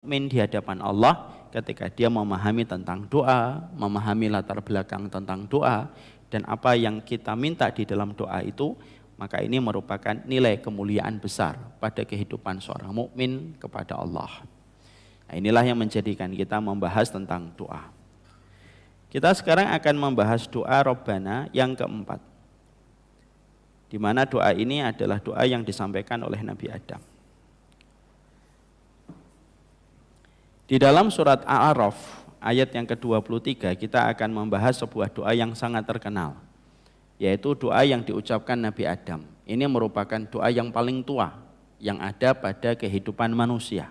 mukmin di hadapan Allah ketika dia memahami tentang doa, memahami latar belakang tentang doa, dan apa yang kita minta di dalam doa itu, maka ini merupakan nilai kemuliaan besar pada kehidupan seorang mukmin kepada Allah. Nah, inilah yang menjadikan kita membahas tentang doa. Kita sekarang akan membahas doa Rabbana yang keempat, di mana doa ini adalah doa yang disampaikan oleh Nabi Adam. Di dalam surat A'raf ayat yang ke-23 kita akan membahas sebuah doa yang sangat terkenal, yaitu doa yang diucapkan Nabi Adam. Ini merupakan doa yang paling tua yang ada pada kehidupan manusia.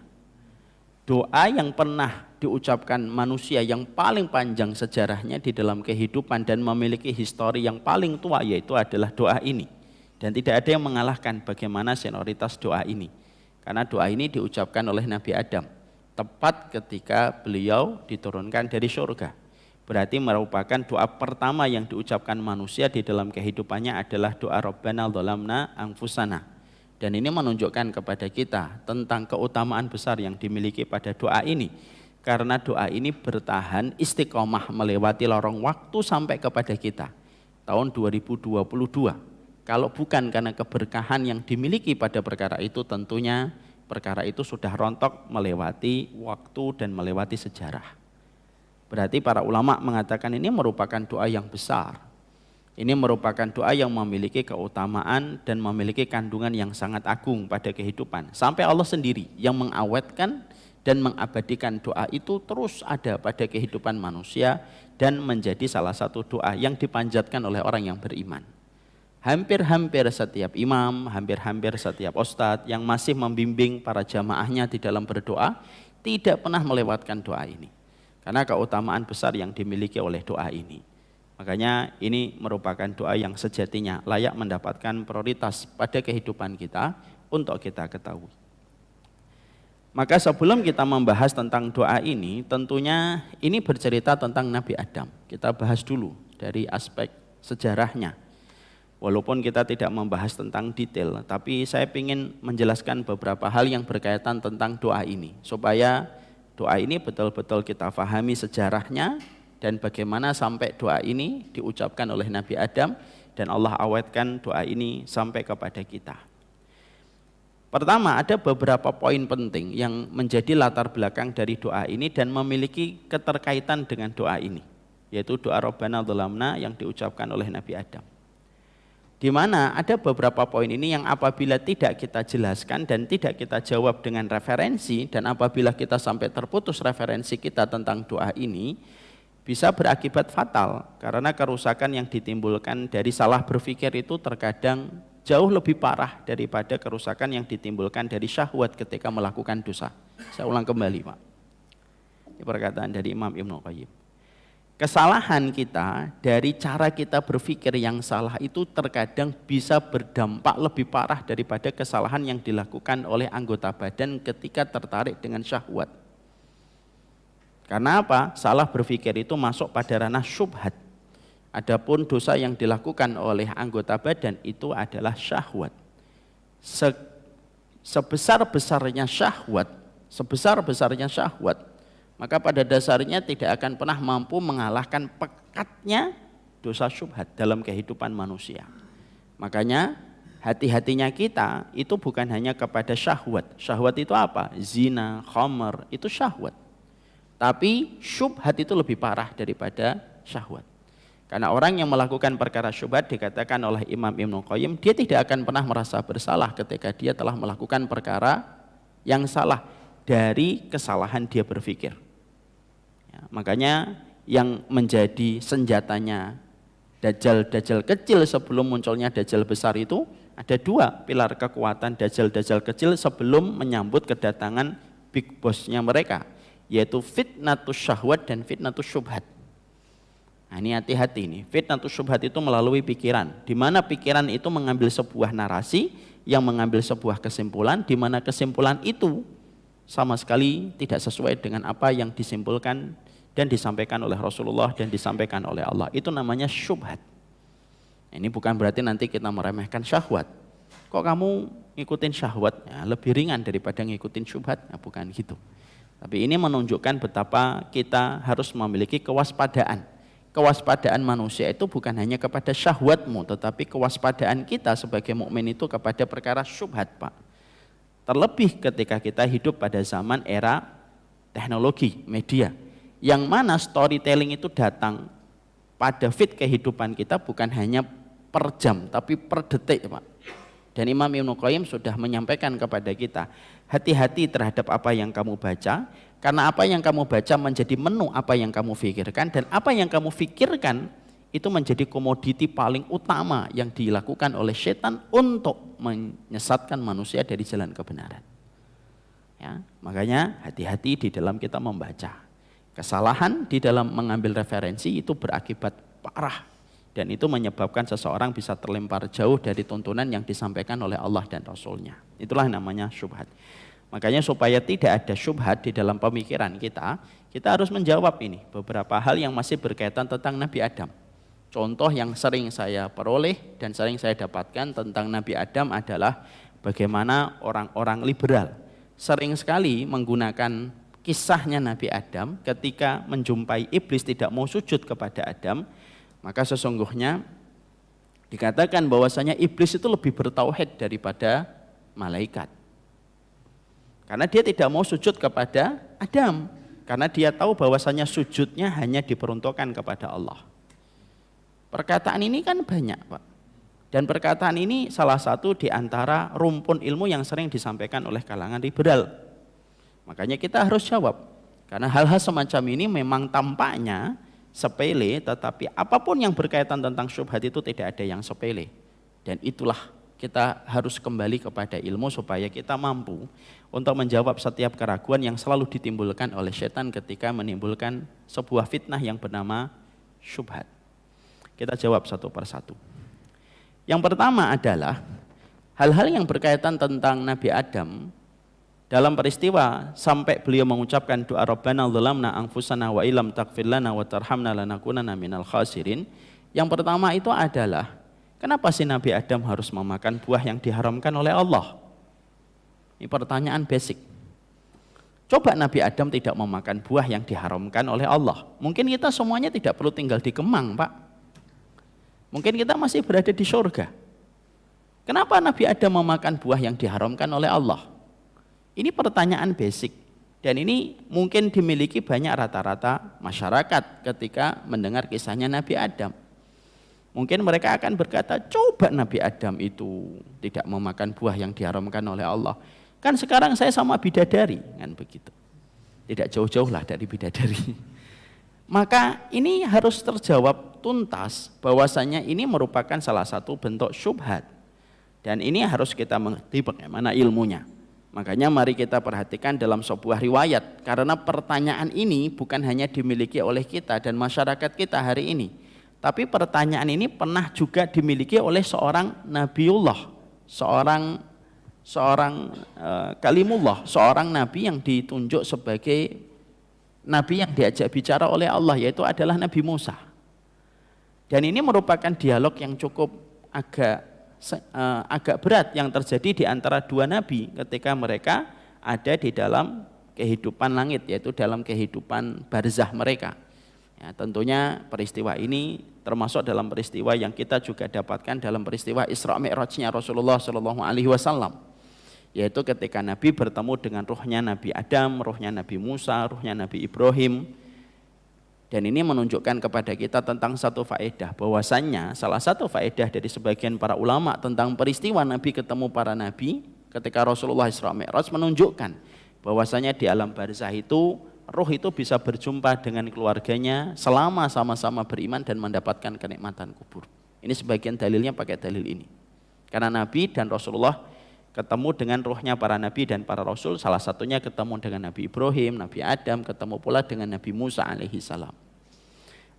Doa yang pernah diucapkan manusia yang paling panjang sejarahnya di dalam kehidupan dan memiliki histori yang paling tua, yaitu adalah doa ini. Dan tidak ada yang mengalahkan bagaimana senioritas doa ini, karena doa ini diucapkan oleh Nabi Adam tepat ketika beliau diturunkan dari surga. Berarti merupakan doa pertama yang diucapkan manusia di dalam kehidupannya adalah doa Rabbana dzalamna anfusana. Dan ini menunjukkan kepada kita tentang keutamaan besar yang dimiliki pada doa ini. Karena doa ini bertahan istiqomah melewati lorong waktu sampai kepada kita tahun 2022. Kalau bukan karena keberkahan yang dimiliki pada perkara itu, tentunya perkara itu sudah rontok melewati waktu dan melewati sejarah. Berarti para ulama mengatakan ini merupakan doa yang besar. Ini merupakan doa yang memiliki keutamaan dan memiliki kandungan yang sangat agung pada kehidupan. Sampai Allah sendiri yang mengawetkan dan mengabadikan doa itu terus ada pada kehidupan manusia dan menjadi salah satu doa yang dipanjatkan oleh orang yang beriman. Hampir-hampir setiap imam, hampir-hampir setiap ustadz yang masih membimbing para jamaahnya di dalam berdoa tidak pernah melewatkan doa ini, karena keutamaan besar yang dimiliki oleh doa ini. Makanya ini merupakan doa yang sejatinya layak mendapatkan prioritas pada kehidupan kita untuk kita ketahui. Maka sebelum kita membahas tentang doa ini, tentunya ini bercerita tentang Nabi Adam. Kita bahas dulu dari aspek sejarahnya. Walaupun kita tidak membahas tentang detail, tapi saya ingin menjelaskan beberapa hal yang berkaitan tentang doa ini, supaya doa ini betul-betul kita pahami sejarahnya dan bagaimana sampai doa ini diucapkan oleh Nabi Adam dan Allah awetkan doa ini sampai kepada kita. Pertama, ada beberapa poin penting yang menjadi latar belakang dari doa ini dan memiliki keterkaitan dengan doa ini, yaitu doa Rabbana dzalamna yang diucapkan oleh Nabi Adam. Di mana ada beberapa poin ini yang apabila tidak kita jelaskan dan tidak kita jawab dengan referensi, dan apabila kita sampai terputus referensi kita tentang doa ini, bisa berakibat fatal, karena kerusakan yang ditimbulkan dari salah berpikir itu terkadang jauh lebih parah daripada kerusakan yang ditimbulkan dari syahwat ketika melakukan dosa. Saya ulang kembali, Pak. Ini perkataan dari Imam Ibnu Qayyim. Kesalahan kita dari cara kita berpikir yang salah itu terkadang bisa berdampak lebih parah daripada kesalahan yang dilakukan oleh anggota badan ketika tertarik dengan syahwat. Karena apa? Salah berpikir itu masuk pada ranah syubhat. Adapun dosa yang dilakukan oleh anggota badan itu adalah syahwat. Sebesar-besarnya syahwat, maka pada dasarnya tidak akan pernah mampu mengalahkan pekatnya dosa syubhat dalam kehidupan manusia. Makanya hati-hatinya kita itu bukan hanya kepada syahwat. Syahwat itu apa? Zina, khamar, itu syahwat. Tapi syubhat itu lebih parah daripada syahwat. Karena orang yang melakukan perkara syubhat dikatakan oleh Imam Ibnu Qayyim, dia tidak akan pernah merasa bersalah ketika dia telah melakukan perkara yang salah dari kesalahan dia berpikir. Ya, makanya yang menjadi senjatanya dajjal-dajjal kecil sebelum munculnya dajjal besar itu ada dua pilar kekuatan dajjal-dajjal kecil sebelum menyambut kedatangan big bossnya mereka, yaitu fitnatus syahwat dan fitnatus syubhat. Nah, ini hati-hati nih, fitnatus syubhat itu melalui pikiran, di mana pikiran itu mengambil sebuah narasi yang mengambil sebuah kesimpulan, di mana kesimpulan itu sama sekali tidak sesuai dengan apa yang disimpulkan dan disampaikan oleh Rasulullah dan disampaikan oleh Allah. Itu namanya syubhat. Ini bukan berarti nanti kita meremehkan syahwat. Kok kamu ngikutin syahwat? Ya, lebih ringan daripada ngikutin syubhat? Nah, bukan gitu. Tapi ini menunjukkan betapa kita harus memiliki kewaspadaan. Kewaspadaan manusia itu bukan hanya kepada syahwatmu, tetapi kewaspadaan kita sebagai mukmin itu kepada perkara syubhat, Pak. Terlebih ketika kita hidup pada zaman era teknologi, media, yang mana storytelling itu datang pada feed kehidupan kita bukan hanya per jam, tapi per detik, Pak. Dan Imam Ibnu Qayyim sudah menyampaikan kepada kita, hati-hati terhadap apa yang kamu baca, karena apa yang kamu baca menjadi menu apa yang kamu pikirkan, dan apa yang kamu pikirkan itu menjadi komoditi paling utama yang dilakukan oleh setan untuk menyesatkan manusia dari jalan kebenaran. Ya, makanya hati-hati di dalam kita membaca. Kesalahan di dalam mengambil referensi itu berakibat parah. Dan itu menyebabkan seseorang bisa terlempar jauh dari tuntunan yang disampaikan oleh Allah dan Rasulnya. Itulah namanya syubhat. Makanya supaya tidak ada syubhat di dalam pemikiran kita harus menjawab ini. Beberapa hal yang masih berkaitan tentang Nabi Adam. Contoh yang sering saya peroleh dan sering saya dapatkan tentang Nabi Adam adalah bagaimana orang-orang liberal sering sekali menggunakan kisahnya Nabi Adam ketika menjumpai iblis tidak mau sujud kepada Adam. Maka sesungguhnya dikatakan bahwasanya iblis itu lebih bertauhid daripada malaikat. Karena dia tidak mau sujud kepada Adam. Karena dia tahu bahwasanya sujudnya hanya diperuntukkan kepada Allah. Perkataan ini kan banyak, Pak. Dan perkataan ini salah satu di antara rumpun ilmu yang sering disampaikan oleh kalangan liberal. Makanya kita harus jawab. Karena hal-hal semacam ini memang tampaknya sepele, tetapi apapun yang berkaitan tentang syubhat itu tidak ada yang sepele. Dan itulah kita harus kembali kepada ilmu supaya kita mampu untuk menjawab setiap keraguan yang selalu ditimbulkan oleh setan ketika menimbulkan sebuah fitnah yang bernama syubhat. Kita jawab satu persatu. Yang pertama adalah hal-hal yang berkaitan tentang Nabi Adam. Dalam peristiwa sampai beliau mengucapkan doa Rabbana dzalamna anfusana wa illam taghfir lana wa tarhamna lanakunanna minal khasirin. Yang pertama itu adalah kenapa sih Nabi Adam harus memakan buah yang diharamkan oleh Allah? Ini pertanyaan basic. Coba Nabi Adam tidak memakan buah yang diharamkan oleh Allah. Mungkin kita semuanya tidak perlu tinggal di Kemang, Pak. Mungkin kita masih berada di surga. Kenapa Nabi Adam memakan buah yang diharamkan oleh Allah? Ini pertanyaan basic dan ini mungkin dimiliki banyak rata-rata masyarakat ketika mendengar kisahnya Nabi Adam. Mungkin mereka akan berkata, coba Nabi Adam itu tidak memakan buah yang diharamkan oleh Allah. Kan sekarang saya sama bidadari, kan begitu. Tidak jauh-jauh lah dari bidadari. Maka ini harus terjawab tuntas bahwasanya ini merupakan salah satu bentuk syubhat. Dan ini harus kita mengerti bagaimana ilmunya. Makanya mari kita perhatikan dalam sebuah riwayat, karena pertanyaan ini bukan hanya dimiliki oleh kita dan masyarakat kita hari ini, tapi pertanyaan ini pernah juga dimiliki oleh seorang Nabiullah, seorang kalimullah, seorang nabi yang ditunjuk sebagai nabi yang diajak bicara oleh Allah, yaitu adalah Nabi Musa. Dan ini merupakan dialog yang cukup agak berat yang terjadi di antara dua nabi ketika mereka ada di dalam kehidupan langit, yaitu dalam kehidupan barzah mereka. Ya, tentunya peristiwa ini termasuk dalam peristiwa yang kita juga dapatkan dalam peristiwa Isra Mi'rajnya Rasulullah Shallallahu Alaihi Wasallam, yaitu ketika Nabi bertemu dengan ruhnya Nabi Adam, ruhnya Nabi Musa, ruhnya Nabi Ibrahim. Dan ini menunjukkan kepada kita tentang satu faedah, bahwasannya salah satu faedah dari sebagian para ulama tentang peristiwa Nabi ketemu para nabi ketika Rasulullah Isra Mi'raj menunjukkan bahwasanya di alam barzah itu ruh itu bisa berjumpa dengan keluarganya selama sama-sama beriman dan mendapatkan kenikmatan kubur. Ini sebagian dalilnya pakai dalil ini. Karena Nabi dan Rasulullah ketemu dengan ruhnya para nabi dan para rasul, salah satunya ketemu dengan Nabi Ibrahim, Nabi Adam, ketemu pula dengan Nabi Musa alaihi salam.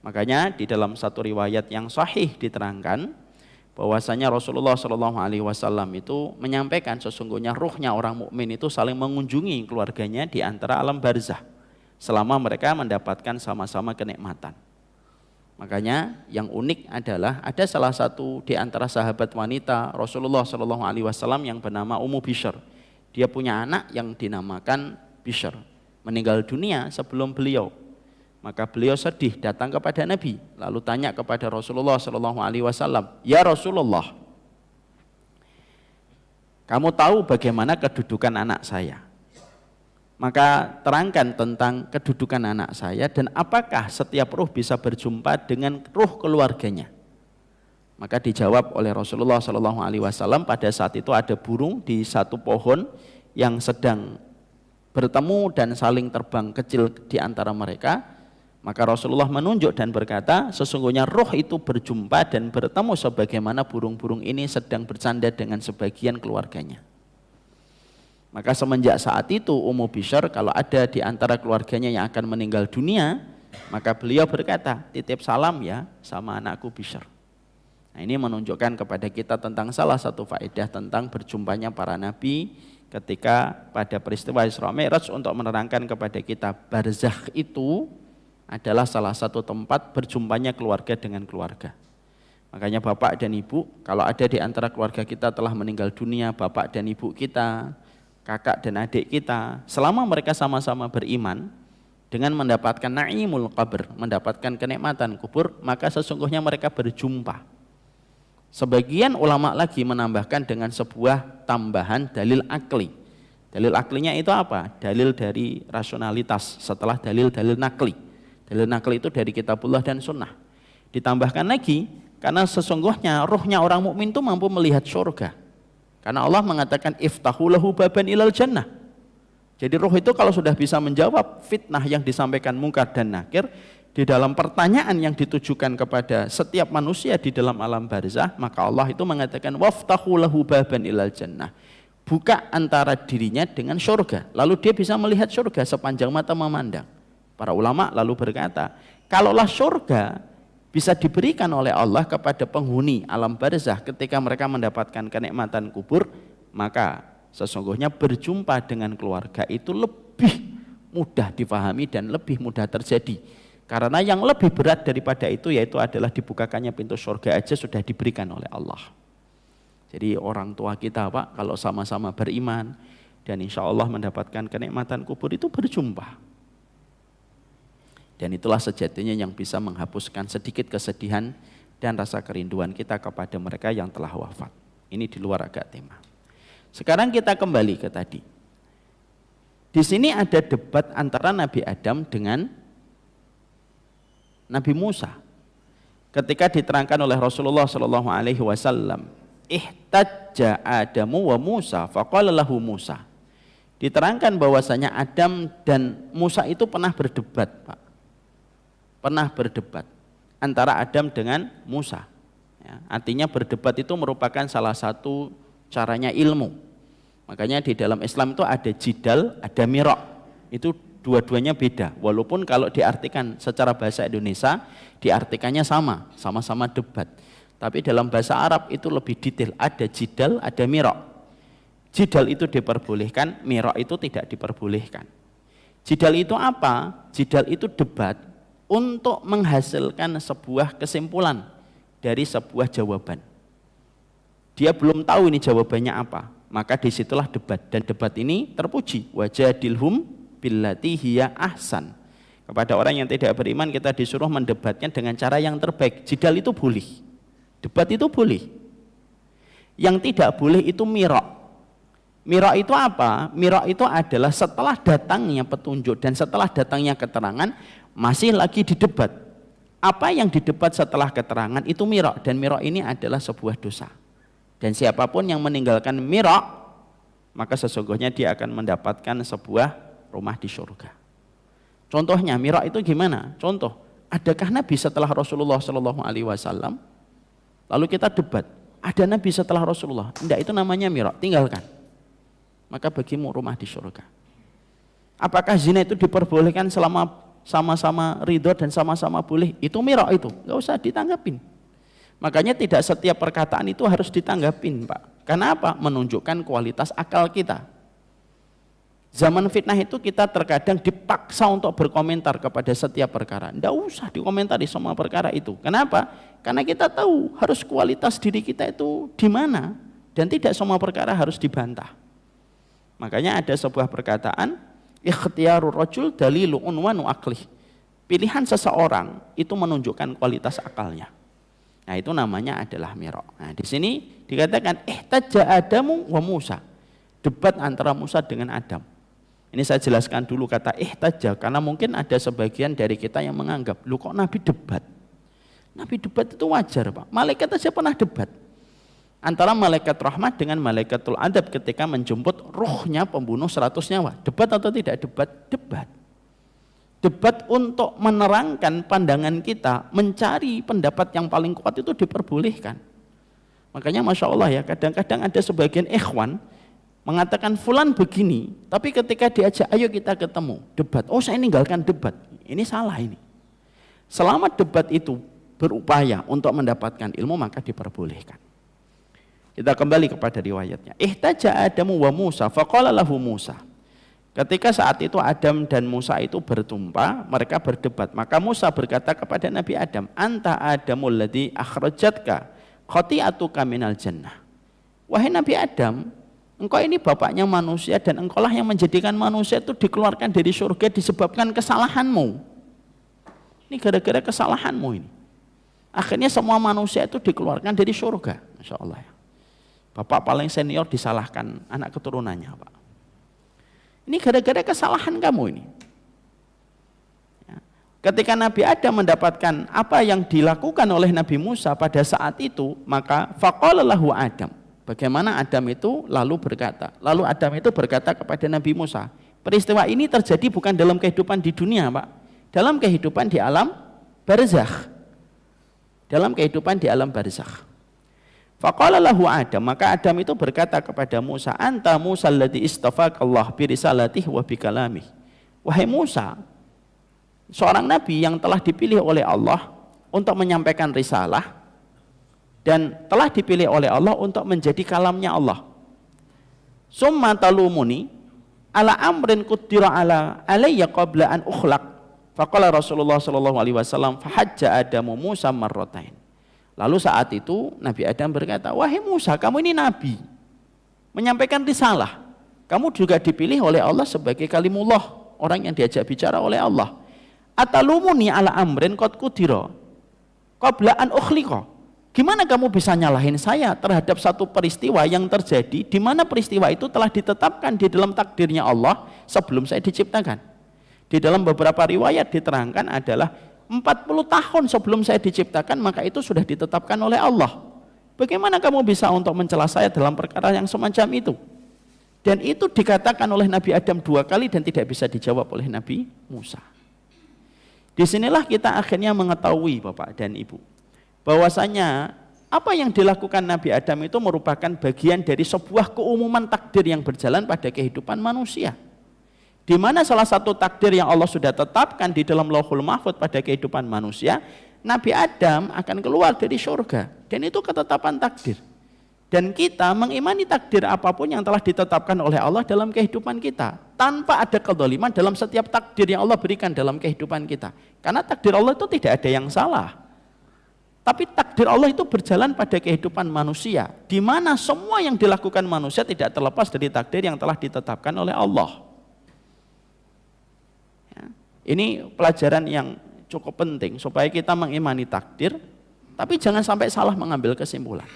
Makanya di dalam satu riwayat yang sahih diterangkan bahwasanya Rasulullah Shallallahu Alaihi Wasallam itu menyampaikan sesungguhnya ruhnya orang mukmin itu saling mengunjungi keluarganya di antara alam barzah selama mereka mendapatkan sama-sama kenikmatan. Makanya yang unik adalah ada salah satu di antara sahabat wanita Rasulullah SAW yang bernama Ummu Bishr. Dia punya anak yang dinamakan Bishr. meninggal dunia sebelum beliau. Maka beliau sedih datang kepada Nabi, lalu tanya kepada Rasulullah Shallallahu Alaihi Wasallam, ya Rasulullah, kamu tahu bagaimana kedudukan anak saya? Maka terangkan tentang kedudukan anak saya dan apakah setiap ruh bisa berjumpa dengan ruh keluarganya. Maka dijawab oleh Rasulullah Shallallahu Alaihi Wasallam, pada saat itu ada burung di satu pohon yang sedang bertemu dan saling terbang kecil di antara mereka. Maka Rasulullah menunjuk dan berkata, sesungguhnya roh itu berjumpa dan bertemu sebagaimana burung-burung ini sedang bersandar dengan sebagian keluarganya. Maka semenjak saat itu Ummu Bishr kalau ada di antara keluarganya yang akan meninggal dunia, maka beliau berkata, titip salam ya sama anakku Bishr. Nah, ini menunjukkan kepada kita tentang salah satu faedah tentang berjumpanya para nabi ketika pada peristiwa Isra Mi'raj, untuk menerangkan kepada kita barzakh itu adalah salah satu tempat berjumpanya keluarga dengan keluarga. Makanya bapak dan ibu, kalau ada di antara keluarga kita telah meninggal dunia, bapak dan ibu kita, kakak dan adik kita, selama mereka sama-sama beriman, dengan mendapatkan na'imul qabr, mendapatkan kenikmatan kubur, maka sesungguhnya mereka berjumpa. Sebagian ulama lagi menambahkan dengan sebuah tambahan dalil akli. Dalil aklinya itu apa? Dalil dari rasionalitas setelah dalil-dalil nakli. Dalil nakli itu dari kitabullah dan sunnah. Ditambahkan lagi, karena sesungguhnya ruhnya orang mukmin itu mampu melihat surga. Karena Allah mengatakan iftahu lahu baban ilal jannah. Jadi ruh itu kalau sudah bisa menjawab fitnah yang disampaikan Munkar dan Nakir, di dalam pertanyaan yang ditujukan kepada setiap manusia di dalam alam barzah, maka Allah itu mengatakan waftahu lahu baban ilal jannah. Buka antara dirinya dengan surga, lalu dia bisa melihat surga sepanjang mata memandang. Para ulama lalu berkata, kalaulah surga bisa diberikan oleh Allah kepada penghuni alam barzah ketika mereka mendapatkan kenikmatan kubur, maka sesungguhnya berjumpa dengan keluarga itu lebih mudah difahami dan lebih mudah terjadi. Karena yang lebih berat daripada itu yaitu adalah dibukakannya pintu surga aja sudah diberikan oleh Allah. Jadi orang tua kita Pak, kalau sama-sama beriman dan insya Allah mendapatkan kenikmatan kubur itu berjumpa. Dan itulah sejatinya yang bisa menghapuskan sedikit kesedihan dan rasa kerinduan kita kepada mereka yang telah wafat. Ini di luar agak tema. Sekarang kita kembali ke tadi. Di sini ada debat antara Nabi Adam dengan Nabi Musa. Ketika diterangkan oleh Rasulullah Shallallahu Alaihi Wasallam, ihtajja Adamu wa Musa, faqala lahu Musa. Diterangkan bahwasanya Adam dan Musa itu pernah berdebat, Pak. Pernah berdebat antara Adam dengan Musa. Ya, artinya berdebat itu merupakan salah satu caranya ilmu. Makanya di dalam Islam itu ada jidal, ada mirok. Itu dua-duanya beda. Walaupun kalau diartikan secara bahasa Indonesia, diartikannya sama, sama-sama debat. Tapi dalam bahasa Arab itu lebih detail. Ada jidal, ada mirok. Jidal itu diperbolehkan, mirok itu tidak diperbolehkan. Jidal itu apa? Jidal itu debat untuk menghasilkan sebuah kesimpulan dari sebuah jawaban. Dia belum tahu ini jawabannya apa, maka disitulah debat. Dan debat ini terpuji, wajadilhum billati hiya ahsan. Kepada orang yang tidak beriman kita disuruh mendebatnya dengan cara yang terbaik. Jidal itu boleh, debat itu boleh. Yang tidak boleh itu mirok. Mirok itu apa? Mirok itu adalah setelah datangnya petunjuk dan setelah datangnya keterangan masih lagi didebat. Apa yang didebat setelah keterangan itu mirok, dan mirok ini adalah sebuah dosa. Dan siapapun yang meninggalkan mirok, maka sesungguhnya dia akan mendapatkan sebuah rumah di surga. Contohnya mirok itu gimana? Contoh, adakah Nabi setelah Rasulullah Shallallahu Alaihi Wasallam? Lalu kita debat, ada Nabi setelah Rasulullah? Tidak, itu namanya mirok, tinggalkan. Maka bagimu rumah di surga. Apakah zina itu diperbolehkan selama sama-sama ridho dan sama-sama boleh? Itu mirok itu, nggak usah ditanggapin. Makanya tidak setiap perkataan itu harus ditanggapin, Pak. Karena apa? Menunjukkan kualitas akal kita. Zaman fitnah itu kita terkadang dipaksa untuk berkomentar kepada setiap perkara. Nggak usah dikomentari semua perkara itu. Kenapa? Karena kita tahu harus kualitas diri kita itu di mana, dan tidak semua perkara harus dibantah. Makanya ada sebuah perkataan, Ikhtiyarur rajul dalilu unwanu aqlih. Pilihan seseorang itu menunjukkan kualitas akalnya. Nah, itu namanya adalah mira'. Nah, di sini dikatakan ihtajja Adamu wa Musa. Debat antara Musa dengan Adam. Ini saya jelaskan dulu kata ihtajja karena mungkin ada sebagian dari kita yang menganggap, lu kok Nabi debat? Nabi debat itu wajar, Pak. Malaikat aja pernah debat. Antara malaikat rahmat dengan malaikatul adab ketika menjemput ruhnya pembunuh 100 nyawa. Debat atau tidak debat? Debat. Debat untuk menerangkan pandangan kita, mencari pendapat yang paling kuat itu diperbolehkan. Makanya Masya Allah ya, kadang-kadang ada sebagian ikhwan mengatakan fulan begini, tapi ketika diajak ayo kita ketemu, debat, oh saya ninggalkan debat. Ini salah ini. Selama debat itu berupaya untuk mendapatkan ilmu, maka diperbolehkan. Kita kembali kepada riwayatnya. Ihtaja Adamu wa Musa, faqala lahu Musa. Ketika saat itu Adam dan Musa itu bertumpah, mereka berdebat. Maka Musa berkata kepada Nabi Adam, Anta Adamul ladzi akhrajatka khati'atuka minal jannah. Wahai Nabi Adam, engkau ini bapaknya manusia dan engkaulah yang menjadikan manusia itu dikeluarkan dari surga disebabkan kesalahanmu. Ini gara-gara kesalahanmu ini. Akhirnya semua manusia itu dikeluarkan dari surga. Masya Allah ya. Bapak paling senior disalahkan anak keturunannya, Pak. Ini gara-gara kesalahan kamu ini. Ya. Ketika Nabi Adam mendapatkan apa yang dilakukan oleh Nabi Musa pada saat itu, maka faqala lahu Adam. Bagaimana Adam itu lalu Adam itu berkata kepada Nabi Musa, peristiwa ini terjadi bukan dalam kehidupan di dunia, Pak. Dalam kehidupan di alam barzakh. Dalam kehidupan di alam barzakh. Faqala lahu Adam, maka Adam itu berkata kepada Musa, Anta Musa alladzi istafaqallah bi risalatihi wa bi kalamih. Wahai Musa, seorang nabi yang telah dipilih oleh Allah untuk menyampaikan risalah dan telah dipilih oleh Allah untuk menjadi kalamnya Allah. Summa talumuni ala amrin qaddara ala alayya qabla an ukhlaq. Faqala Rasulullah sallallahu alaihi wasallam fahajja Adamu Musa marratain. Lalu saat itu Nabi Adam berkata, wahai Musa, kamu ini nabi, menyampaikan risalah. Kamu juga dipilih oleh Allah sebagai kalimullah, orang yang diajak bicara oleh Allah. Atalumuni ala amrin qad qudira qabla an ukhliqa. Gimana kamu bisa nyalahin saya terhadap satu peristiwa yang terjadi, di mana peristiwa itu telah ditetapkan di dalam takdirnya Allah sebelum saya diciptakan. Di dalam beberapa riwayat diterangkan adalah 40 tahun sebelum saya diciptakan, maka itu sudah ditetapkan oleh Allah. Bagaimana kamu bisa untuk mencela saya dalam perkara yang semacam itu? Dan itu dikatakan oleh Nabi Adam 2 kali dan tidak bisa dijawab oleh Nabi Musa. Disinilah kita akhirnya mengetahui Bapak dan Ibu, bahwasanya apa yang dilakukan Nabi Adam itu merupakan bagian dari sebuah keumuman takdir yang berjalan pada kehidupan manusia. Di mana salah satu takdir yang Allah sudah tetapkan di dalam Lauhul Mahfuz pada kehidupan manusia, Nabi Adam akan keluar dari surga, dan itu ketetapan takdir. Dan kita mengimani takdir apapun yang telah ditetapkan oleh Allah dalam kehidupan kita, tanpa ada kezaliman dalam setiap takdir yang Allah berikan dalam kehidupan kita. Karena takdir Allah itu tidak ada yang salah. Tapi takdir Allah itu berjalan pada kehidupan manusia, di mana semua yang dilakukan manusia tidak terlepas dari takdir yang telah ditetapkan oleh Allah. Ini pelajaran yang cukup penting supaya kita mengimani takdir, tapi jangan sampai salah mengambil kesimpulan.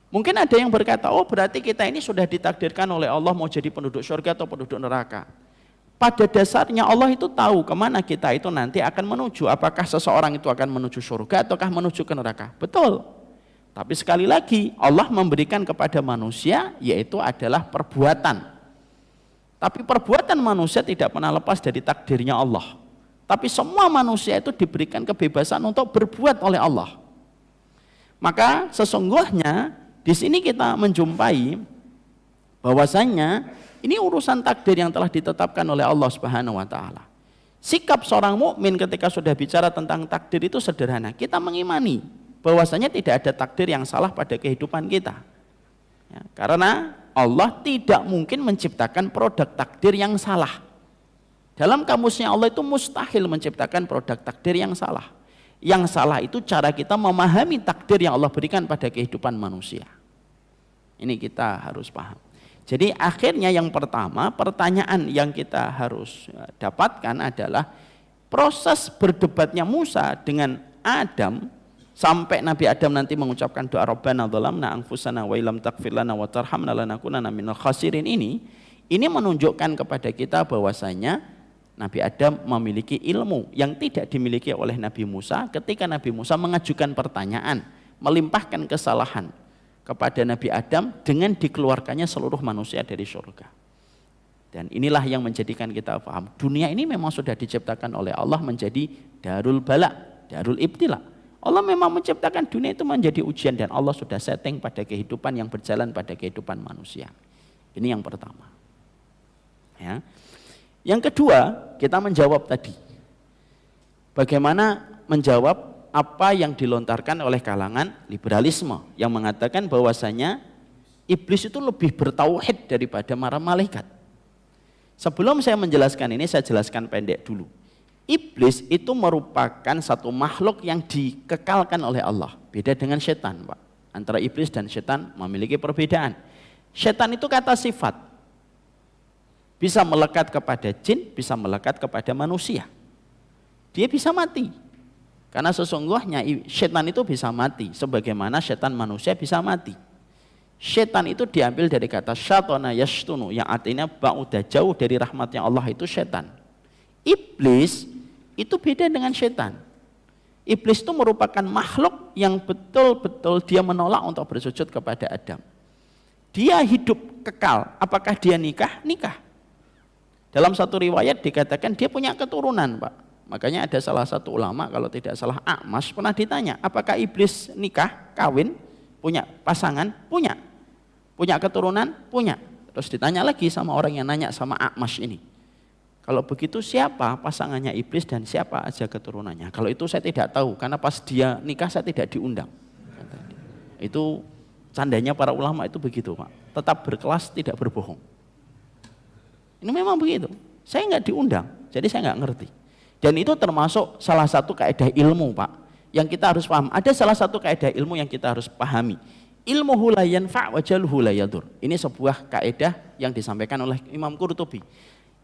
Mungkin ada yang berkata, oh berarti kita ini sudah ditakdirkan oleh Allah mau jadi penduduk surga atau penduduk neraka. Pada dasarnya Allah itu tahu kemana kita itu nanti akan menuju. Apakah seseorang itu akan menuju surga ataukah menuju ke neraka? Betul. Tapi sekali lagi Allah memberikan kepada manusia yaitu adalah perbuatan. Tapi perbuatan manusia tidak pernah lepas dari takdirnya Allah. Tapi semua manusia itu diberikan kebebasan untuk berbuat oleh Allah. Maka sesungguhnya di sini kita menjumpai bahwasanya ini urusan takdir yang telah ditetapkan oleh Allah Subhanahu wa taala. Sikap seorang mukmin ketika sudah bicara tentang takdir itu sederhana. Kita mengimani bahwasanya tidak ada takdir yang salah pada kehidupan kita. Ya, karena Allah tidak mungkin menciptakan produk takdir yang salah. Dalam kamusnya Allah itu mustahil menciptakan produk takdir yang salah. Yang salah itu cara kita memahami takdir yang Allah berikan pada kehidupan manusia. Ini kita harus paham. Jadi akhirnya yang pertama, pertanyaan yang kita harus dapatkan adalah proses berdebatnya Musa dengan Adam sampai Nabi Adam nanti mengucapkan doa Rabbana dzalamna anfusana wa illam taghfir lana wa tarhamna lanakunanna minal khasirin ini menunjukkan kepada kita bahwasanya Nabi Adam memiliki ilmu yang tidak dimiliki oleh Nabi Musa ketika Nabi Musa mengajukan pertanyaan, melimpahkan kesalahan kepada Nabi Adam dengan dikeluarkannya seluruh manusia dari surga. Dan inilah yang menjadikan kita paham, dunia ini memang sudah diciptakan oleh Allah menjadi darul bala, darul ibtila. Allah memang menciptakan dunia itu menjadi ujian dan Allah sudah setting pada kehidupan yang berjalan pada kehidupan manusia. Ini yang pertama. Ya. Yang kedua, kita menjawab tadi. Bagaimana menjawab apa yang dilontarkan oleh kalangan liberalisme yang mengatakan bahwasanya iblis itu lebih bertauhid daripada para malaikat. Sebelum saya menjelaskan ini, saya jelaskan pendek dulu. Iblis itu merupakan satu makhluk yang dikekalkan oleh Allah. Beda dengan setan, Pak. Antara iblis dan setan memiliki perbedaan. Setan itu kata sifat. Bisa melekat kepada jin, bisa melekat kepada manusia. Dia bisa mati. Karena sesungguhnya setan itu bisa mati. Sebagaimana setan manusia bisa mati. Setan itu diambil dari kata syatana yashtunu, yang artinya ba'udah jauh dari rahmatnya Allah, itu setan. Iblis itu beda dengan setan. Iblis itu merupakan makhluk yang betul-betul dia menolak untuk bersujud kepada Adam. Dia hidup kekal. Apakah dia nikah? Nikah. Dalam satu riwayat dikatakan dia punya keturunan, Pak. Makanya ada salah satu ulama, kalau tidak salah A'mash, pernah ditanya, apakah iblis nikah, kawin, punya pasangan? Punya. Punya keturunan? Punya. Terus ditanya lagi sama orang yang nanya sama A'mash ini, kalau begitu siapa pasangannya iblis dan siapa aja keturunannya? Kalau itu saya tidak tahu, karena pas dia nikah saya tidak diundang. Itu candanya para ulama itu begitu, Pak. Tetap berkelas, tidak berbohong. Ini memang begitu. Saya nggak diundang, jadi saya nggak ngerti. Dan itu termasuk salah satu kaidah ilmu, Pak, yang kita harus paham. Ada salah satu kaidah ilmu yang kita harus pahami. Ilmuhu la yanfa' wa jaluhu la yadur. Ini sebuah kaidah yang disampaikan oleh Imam Qurtubi.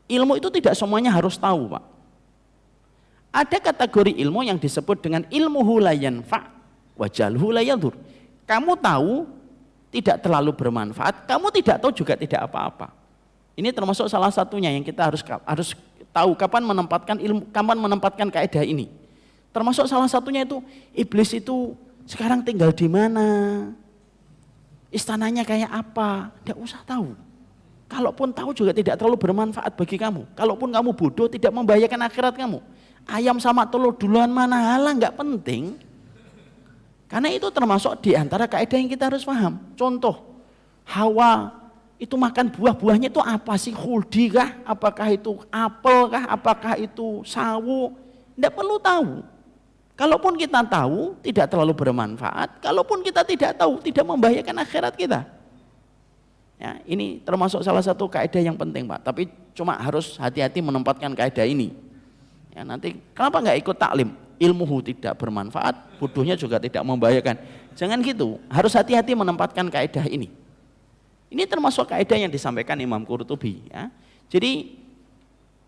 Ilmu itu tidak semuanya harus tahu, Pak. Ada kategori ilmu yang disebut dengan ilmuhu la yanfa' wa jaluhu la yadur. Kamu tahu tidak terlalu bermanfaat, kamu tidak tahu juga tidak apa-apa. Ini termasuk salah satunya yang kita harus tahu kapan menempatkan ilmu, kapan menempatkan kaidah ini. Termasuk salah satunya itu iblis itu sekarang tinggal di mana, istananya kayak apa, tidak usah tahu. Kalaupun tahu juga tidak terlalu bermanfaat bagi kamu. Kalaupun kamu bodoh tidak membahayakan akhirat kamu. Ayam sama telur duluan mana, halah nggak penting. Karena itu termasuk di antara kaidah yang kita harus paham. Contoh, Hawa itu makan buah-buahnya itu apa sih? Khuldi kah? Apakah itu apel kah? Apakah itu sawo? Tidak perlu tahu. Kalaupun kita tahu, tidak terlalu bermanfaat. Kalaupun kita tidak tahu, tidak membahayakan akhirat kita. Ya, ini termasuk salah satu kaidah yang penting, Pak. Tapi cuma harus hati-hati menempatkan kaidah ini. Ya, nanti kenapa nggak ikut taklim? Ilmuhu tidak bermanfaat, bodohnya juga tidak membahayakan. Jangan gitu. Harus hati-hati menempatkan kaidah ini. Ini termasuk kaidah yang disampaikan Imam Qurtubi. Ya. Jadi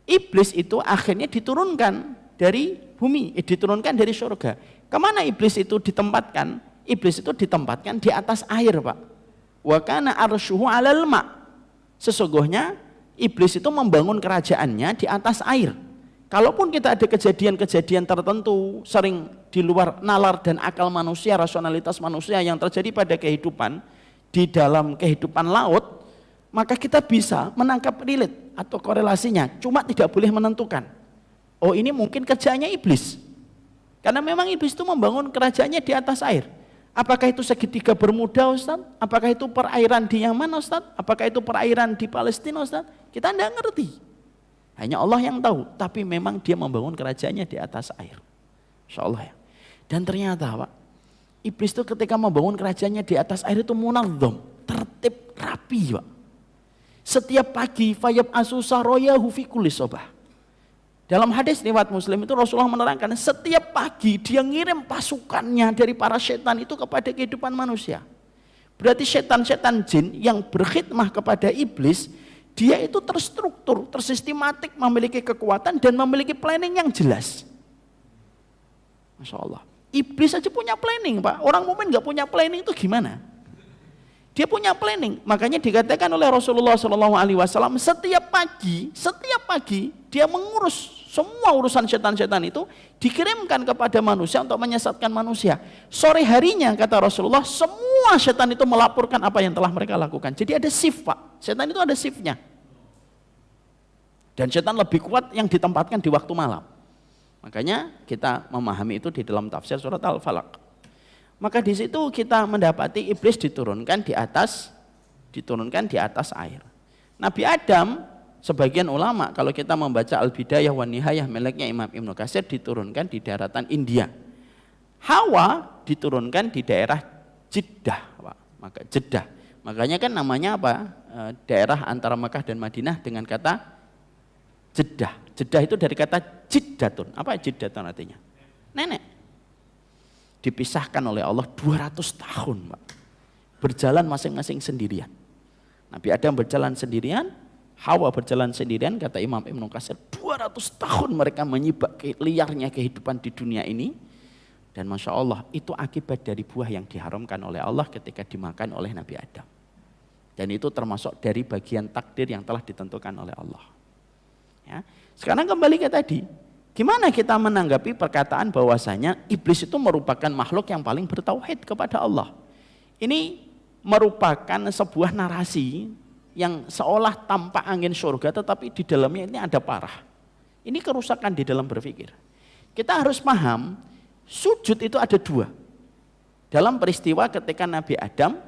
iblis itu akhirnya diturunkan dari bumi, diturunkan dari surga. Kemana iblis itu ditempatkan? Iblis itu ditempatkan di atas air, Pak. Wa kana arsyuhu 'alal ma'. Sesungguhnya iblis itu membangun kerajaannya di atas air. Kalaupun kita ada kejadian-kejadian tertentu sering di luar nalar dan akal manusia, rasionalitas manusia yang terjadi pada kehidupan, di dalam kehidupan laut, maka kita bisa menangkap relate atau korelasinya, cuma tidak boleh menentukan. Oh, ini mungkin kerjaannya iblis. Karena memang iblis itu membangun kerajaannya di atas air. Apakah itu segitiga Bermuda, Ustaz? Apakah itu perairan di Yaman, Ustaz? Apakah itu perairan di Palestina, Ustaz? Kita tidak ngerti. Hanya Allah yang tahu, tapi memang dia membangun kerajaannya di atas air. Insyaallah ya. Dan ternyata, Pak, iblis itu ketika membangun kerajaannya di atas air itu munadzam, tertib, rapi, Pak. Setiap pagi fayab asusah royahu fi kulli sobah. Dalam hadis riwayat Muslim itu Rasulullah menerangkan setiap pagi dia ngirim pasukannya dari para setan itu kepada kehidupan manusia. Berarti setan-setan jin yang berkhidmah kepada iblis, dia itu terstruktur, tersistematik, memiliki kekuatan dan memiliki planning yang jelas. Masya Allah. Iblis aja punya planning, Pak. Orang mukmin nggak punya planning itu gimana? Dia punya planning. Makanya dikatakan oleh Rasulullah SAW, setiap pagi dia mengurus semua urusan setan-setan itu, dikirimkan kepada manusia untuk menyesatkan manusia. Sore harinya kata Rasulullah, semua setan itu melaporkan apa yang telah mereka lakukan. Jadi ada shift, Pak. Setan itu ada shiftnya. Dan setan lebih kuat yang ditempatkan di waktu malam. Makanya kita memahami itu di dalam tafsir surat Al-Falaq. Maka di situ kita mendapati iblis diturunkan di atas air. Nabi Adam, sebagian ulama kalau kita membaca Al-Bidayah wa Nihayah miliknya Imam Ibnu Katsir, diturunkan di daratan India. Hawa diturunkan di daerah Jeddah, Pak. Maka Jeddah. Makanya kan namanya apa? Daerah antara Makkah dan Madinah dengan kata Jeddah. Jeddah itu dari kata jiddatun. Apa jiddatun artinya? Nenek. Dipisahkan oleh Allah 200 tahun, Pak. Berjalan masing-masing sendirian. Nabi Adam berjalan sendirian, Hawa berjalan sendirian, kata Imam Ibnu Katsir, 200 tahun mereka menyibak liarnya kehidupan di dunia ini. Dan Masya Allah, itu akibat dari buah yang diharamkan oleh Allah ketika dimakan oleh Nabi Adam. Dan itu termasuk dari bagian takdir yang telah ditentukan oleh Allah. Ya. Sekarang kembali ke tadi, gimana kita menanggapi perkataan bahwasanya iblis itu merupakan makhluk yang paling bertauhid kepada Allah? Ini merupakan sebuah narasi yang seolah tampak angin surga, tetapi di dalamnya ini ada parah. Ini kerusakan di dalam berpikir. Kita harus paham, sujud itu ada dua. Dalam peristiwa ketika Nabi Adam,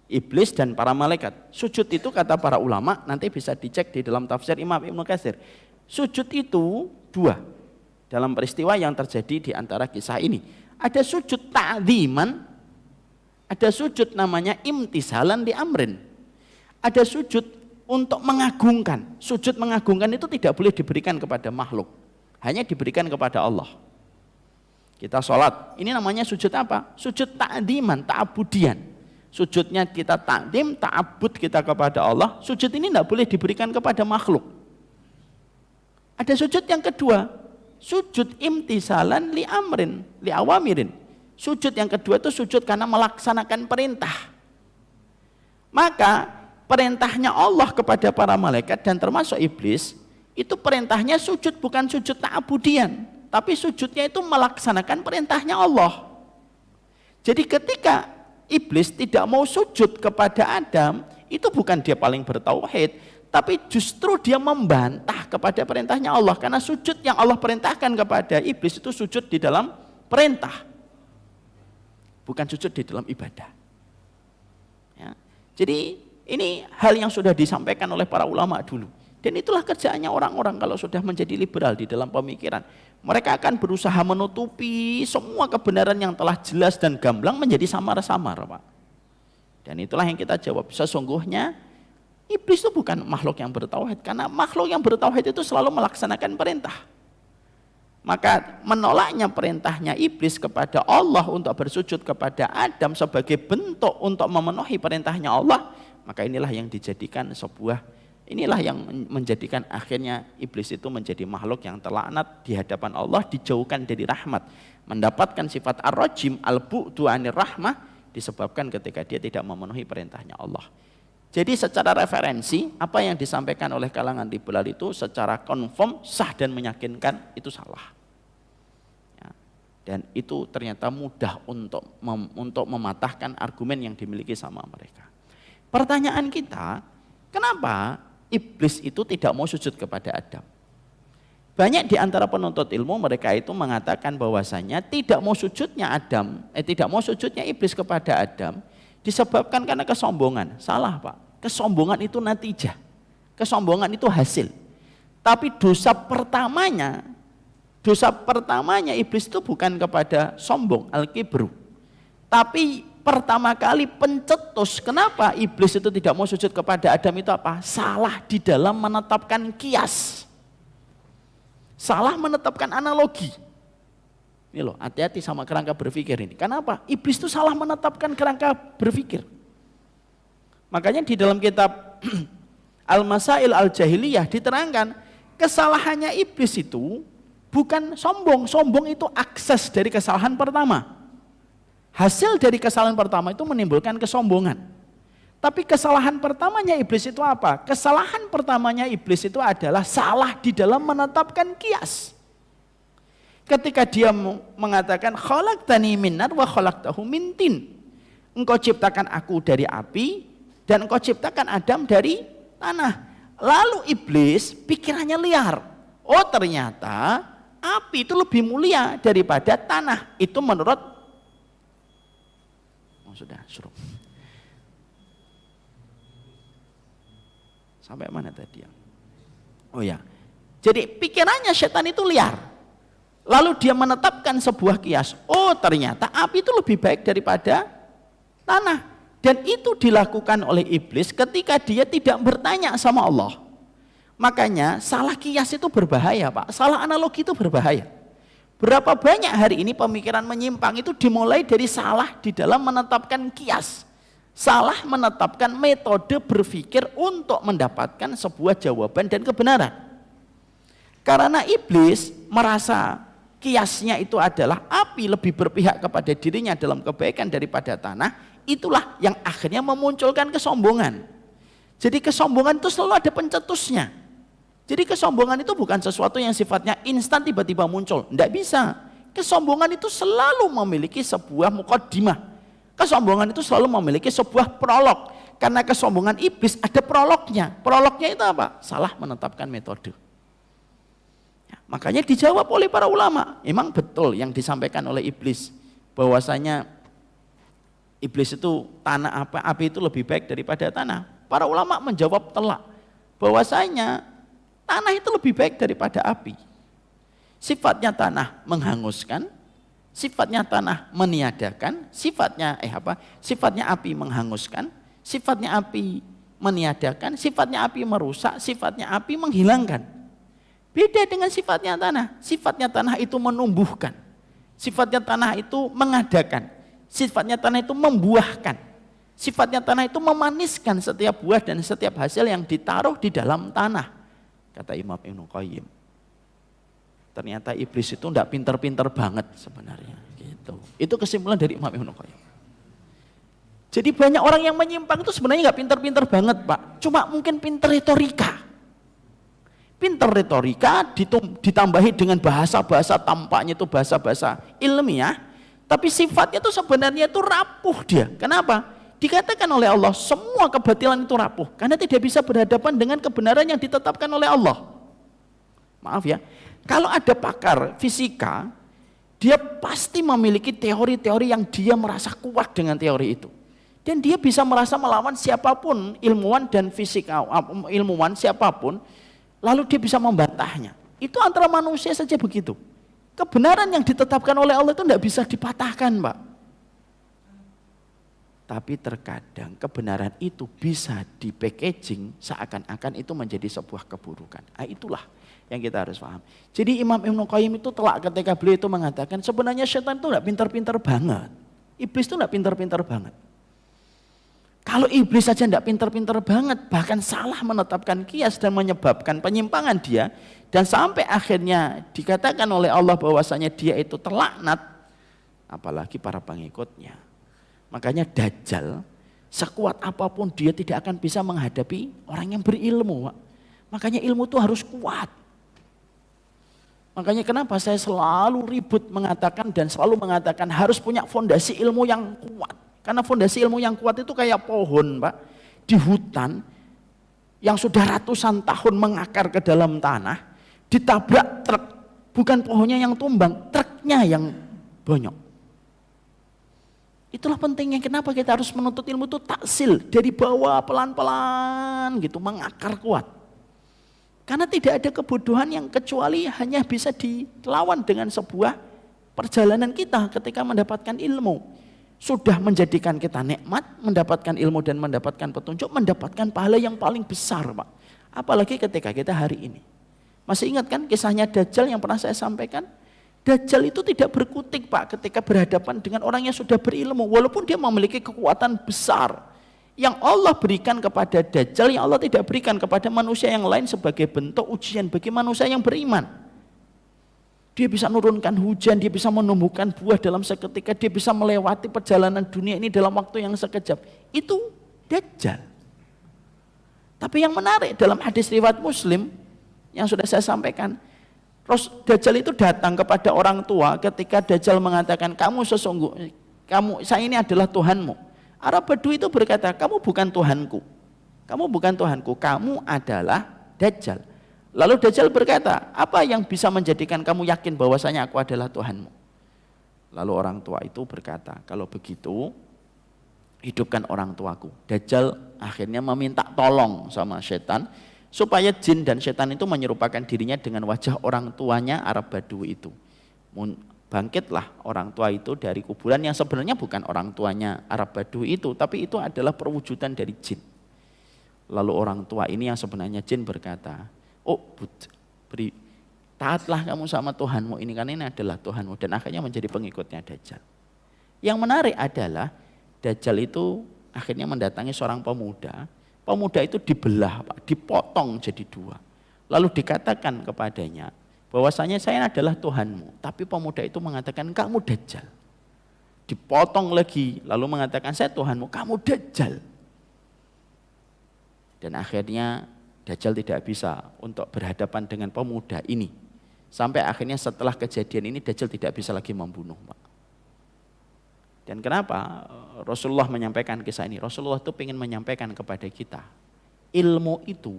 iblis dan para malaikat. Sujud itu kata para ulama, nanti bisa dicek di dalam tafsir Imam Ibnu Katsir. Sujud itu dua. Dalam peristiwa yang terjadi di antara kisah ini. Ada sujud ta'ziman, ada sujud namanya imtisalan li amrin. Ada sujud untuk mengagungkan. Sujud mengagungkan itu tidak boleh diberikan kepada makhluk. Hanya diberikan kepada Allah. Kita sholat, ini namanya sujud apa? Sujud ta'ziman, ta'abudian. Sujudnya kita ta'zim, ta'abud kita kepada Allah. Sujud ini tidak boleh diberikan kepada makhluk. Ada sujud yang kedua, sujud imtisalan li amrin, li awamirin. Sujud yang kedua itu sujud karena melaksanakan perintah. Maka perintahnya Allah kepada para malaikat dan termasuk iblis, itu perintahnya sujud, bukan sujud ta'abudian, tapi sujudnya itu melaksanakan perintahnya Allah. Jadi ketika iblis tidak mau sujud kepada Adam, itu bukan dia paling bertauhid, tapi justru dia membantah kepada perintahnya Allah. Karena sujud yang Allah perintahkan kepada iblis itu sujud di dalam perintah, bukan sujud di dalam ibadah. Ya. Jadi ini hal yang sudah disampaikan oleh para ulama dulu. Dan itulah kerjaannya orang-orang kalau sudah menjadi liberal di dalam pemikiran. Mereka akan berusaha menutupi semua kebenaran yang telah jelas dan gamblang menjadi samar-samar, Pak. Dan itulah yang kita jawab. Sesungguhnya iblis itu bukan makhluk yang bertauhid, karena makhluk yang bertauhid itu selalu melaksanakan perintah. Maka menolaknya perintahnya iblis kepada Allah untuk bersujud kepada Adam sebagai bentuk untuk memenuhi perintahnya Allah, maka inilah yang dijadikan inilah yang menjadikan akhirnya iblis itu menjadi makhluk yang terlaknat di hadapan Allah, dijauhkan dari rahmat, mendapatkan sifat ar-rajim, al-bu'du anir rahmah, disebabkan ketika dia tidak memenuhi perintahnya Allah. Jadi secara referensi, apa yang disampaikan oleh kalangan liberal itu secara confirm, sah dan meyakinkan itu salah. Ya. Dan itu ternyata mudah untuk mematahkan argumen yang dimiliki sama mereka. Pertanyaan kita, kenapa iblis itu tidak mau sujud kepada Adam? Banyak di antara penuntut ilmu mereka itu mengatakan bahwasanya tidak mau sujudnya iblis kepada Adam disebabkan karena kesombongan. Salah, Pak. Kesombongan itu natijah, kesombongan itu hasil. Tapi dosa pertamanya iblis itu bukan kepada sombong, al-kibru. Tapi pertama kali pencetus kenapa iblis itu tidak mau sujud kepada Adam itu apa? Salah di dalam menetapkan kias. Salah menetapkan analogi. Ini loh, hati-hati sama kerangka berpikir ini. Kenapa? Iblis itu salah menetapkan kerangka berpikir. Makanya di dalam kitab Al-Masail Al-Jahiliyah diterangkan, kesalahannya iblis itu bukan sombong. Sombong itu akses dari kesalahan pertama. Hasil dari kesalahan pertama itu menimbulkan kesombongan. Tapi kesalahan pertamanya iblis itu apa? Kesalahan pertamanya iblis itu adalah salah di dalam menetapkan qiyas. Ketika dia mengatakan khalaqtani min nar wa khalaqtahu min tin. Engkau ciptakan aku dari api dan engkau ciptakan Adam dari tanah. Lalu iblis pikirannya liar. Oh ternyata api itu lebih mulia daripada tanah. Itu menurut sudah suruh. Sampai mana tadi ya? Oh ya. Jadi pikirannya setan itu liar. Lalu dia menetapkan sebuah kias. Oh ternyata api itu lebih baik daripada tanah. Dan itu dilakukan oleh iblis ketika dia tidak bertanya sama Allah. Makanya salah kias itu berbahaya Pak. Salah analogi itu berbahaya. Berapa banyak hari ini pemikiran menyimpang itu dimulai dari salah di dalam menetapkan kias. Salah menetapkan metode berpikir untuk mendapatkan sebuah jawaban dan kebenaran. Karena iblis merasa kiasnya itu adalah api lebih berpihak kepada dirinya dalam kebaikan daripada tanah, itulah yang akhirnya memunculkan kesombongan. Jadi kesombongan itu selalu ada pencetusnya. Jadi kesombongan itu bukan sesuatu yang sifatnya instan tiba-tiba muncul. Tidak bisa. Kesombongan itu selalu memiliki sebuah muqaddimah. Kesombongan itu selalu memiliki sebuah prolog. Karena kesombongan iblis ada prolognya. Prolognya itu apa? Salah menetapkan metode. Ya, makanya dijawab oleh para ulama. Memang betul yang disampaikan oleh iblis. Bahwasanya iblis itu tanah api itu lebih baik daripada tanah. Para ulama menjawab telak. Bahwasanya tanah itu lebih baik daripada api. Sifatnya tanah menghanguskan, sifatnya tanah meniadakan, sifatnya api menghanguskan, sifatnya api meniadakan, sifatnya api merusak, sifatnya api menghilangkan. Beda dengan sifatnya tanah. Sifatnya tanah itu menumbuhkan. Sifatnya tanah itu mengadakan. Sifatnya tanah itu membuahkan. Sifatnya tanah itu memaniskan setiap buah dan setiap hasil yang ditaruh di dalam tanah. Kata Imam Ibnu Qayyim, ternyata iblis itu tidak pinter-pinter banget sebenarnya. Gitu. Itu kesimpulan dari Imam Ibnu Qayyim. Jadi banyak orang yang menyimpang itu sebenarnya nggak pinter-pinter banget Pak. Cuma mungkin pinter retorika. Pinter retorika ditambahi dengan bahasa-bahasa tampaknya itu bahasa-bahasa ilmiah. Tapi sifatnya itu sebenarnya itu rapuh dia. Kenapa? Dikatakan oleh Allah semua kebatilan itu rapuh karena tidak bisa berhadapan dengan kebenaran yang ditetapkan oleh Allah. Maaf ya, kalau ada pakar fisika, dia pasti memiliki teori-teori yang dia merasa kuat dengan teori itu. Dan dia bisa merasa melawan siapapun, ilmuwan dan fisika, ilmuwan siapapun, lalu dia bisa membantahnya. Itu antara manusia saja begitu. Kebenaran yang ditetapkan oleh Allah itu tidak bisa dipatahkan Pak. Tapi terkadang kebenaran itu bisa di-packaging seakan-akan itu menjadi sebuah keburukan. Itulah yang kita harus paham. Jadi Imam Ibnu Qayyim itu telak ketika beliau itu mengatakan sebenarnya setan itu tidak pintar-pintar banget. Iblis itu tidak pintar-pintar banget. Kalau iblis saja tidak pintar-pintar banget, bahkan salah menetapkan kias dan menyebabkan penyimpangan dia, dan sampai akhirnya dikatakan oleh Allah bahwasanya dia itu terlaknat, apalagi para pengikutnya. Makanya Dajjal sekuat apapun dia tidak akan bisa menghadapi orang yang berilmu. Makanya ilmu itu harus kuat. Makanya kenapa saya selalu ribut mengatakan dan selalu mengatakan harus punya fondasi ilmu yang kuat. Karena fondasi ilmu yang kuat itu kayak pohon Pak. Di hutan yang sudah ratusan tahun mengakar ke dalam tanah. Ditabrak truk. Bukan pohonnya yang tumbang, truknya yang bonyok. Itulah pentingnya kenapa kita harus menuntut ilmu itu taksil dari bawah pelan-pelan gitu mengakar kuat. Karena tidak ada kebodohan yang kecuali hanya bisa dilawan dengan sebuah perjalanan kita ketika mendapatkan ilmu. Sudah menjadikan kita nikmat, mendapatkan ilmu dan mendapatkan petunjuk, mendapatkan pahala yang paling besar Pak. Apalagi ketika kita hari ini. Masih ingat kan kisahnya Dajjal yang pernah saya sampaikan? Dajjal itu tidak berkutik Pak ketika berhadapan dengan orang yang sudah berilmu. Walaupun dia memiliki kekuatan besar. Yang Allah berikan kepada Dajjal, yang Allah tidak berikan kepada manusia yang lain sebagai bentuk ujian bagi manusia yang beriman. Dia bisa menurunkan hujan, dia bisa menumbuhkan buah dalam seketika, dia bisa melewati perjalanan dunia ini dalam waktu yang sekejap. Itu Dajjal. Tapi yang menarik dalam hadis riwayat Muslim yang sudah saya sampaikan, Dajjal itu datang kepada orang tua ketika Dajjal mengatakan, saya ini adalah Tuhanmu. Arab Badui itu berkata, kamu bukan Tuhanku, kamu adalah Dajjal. Lalu Dajjal berkata, apa yang bisa menjadikan kamu yakin bahwasanya aku adalah Tuhanmu? Lalu orang tua itu berkata, kalau begitu hidupkan orang tuaku. Dajjal akhirnya meminta tolong sama setan supaya jin dan setan itu menyerupakan dirinya dengan wajah orang tuanya Arab Badui itu. Bangkitlah orang tua itu dari kuburan yang sebenarnya bukan orang tuanya Arab Badui itu, tapi itu adalah perwujudan dari jin. Lalu orang tua ini yang sebenarnya jin berkata, taatlah kamu sama Tuhanmu ini, karena ini adalah Tuhanmu, dan akhirnya menjadi pengikutnya Dajjal. Yang menarik adalah Dajjal itu akhirnya mendatangi seorang pemuda. Pemuda itu dibelah, dipotong jadi dua. Lalu dikatakan kepadanya bahwasanya saya adalah Tuhanmu, tapi pemuda itu mengatakan kamu Dajjal. Dipotong lagi, lalu mengatakan saya Tuhanmu, kamu Dajjal. Dan akhirnya Dajjal tidak bisa untuk berhadapan dengan pemuda ini. Sampai akhirnya setelah kejadian ini Dajjal tidak bisa lagi membunuh, Pak. Dan kenapa Rasulullah menyampaikan kisah ini? Rasulullah itu ingin menyampaikan kepada kita, ilmu itu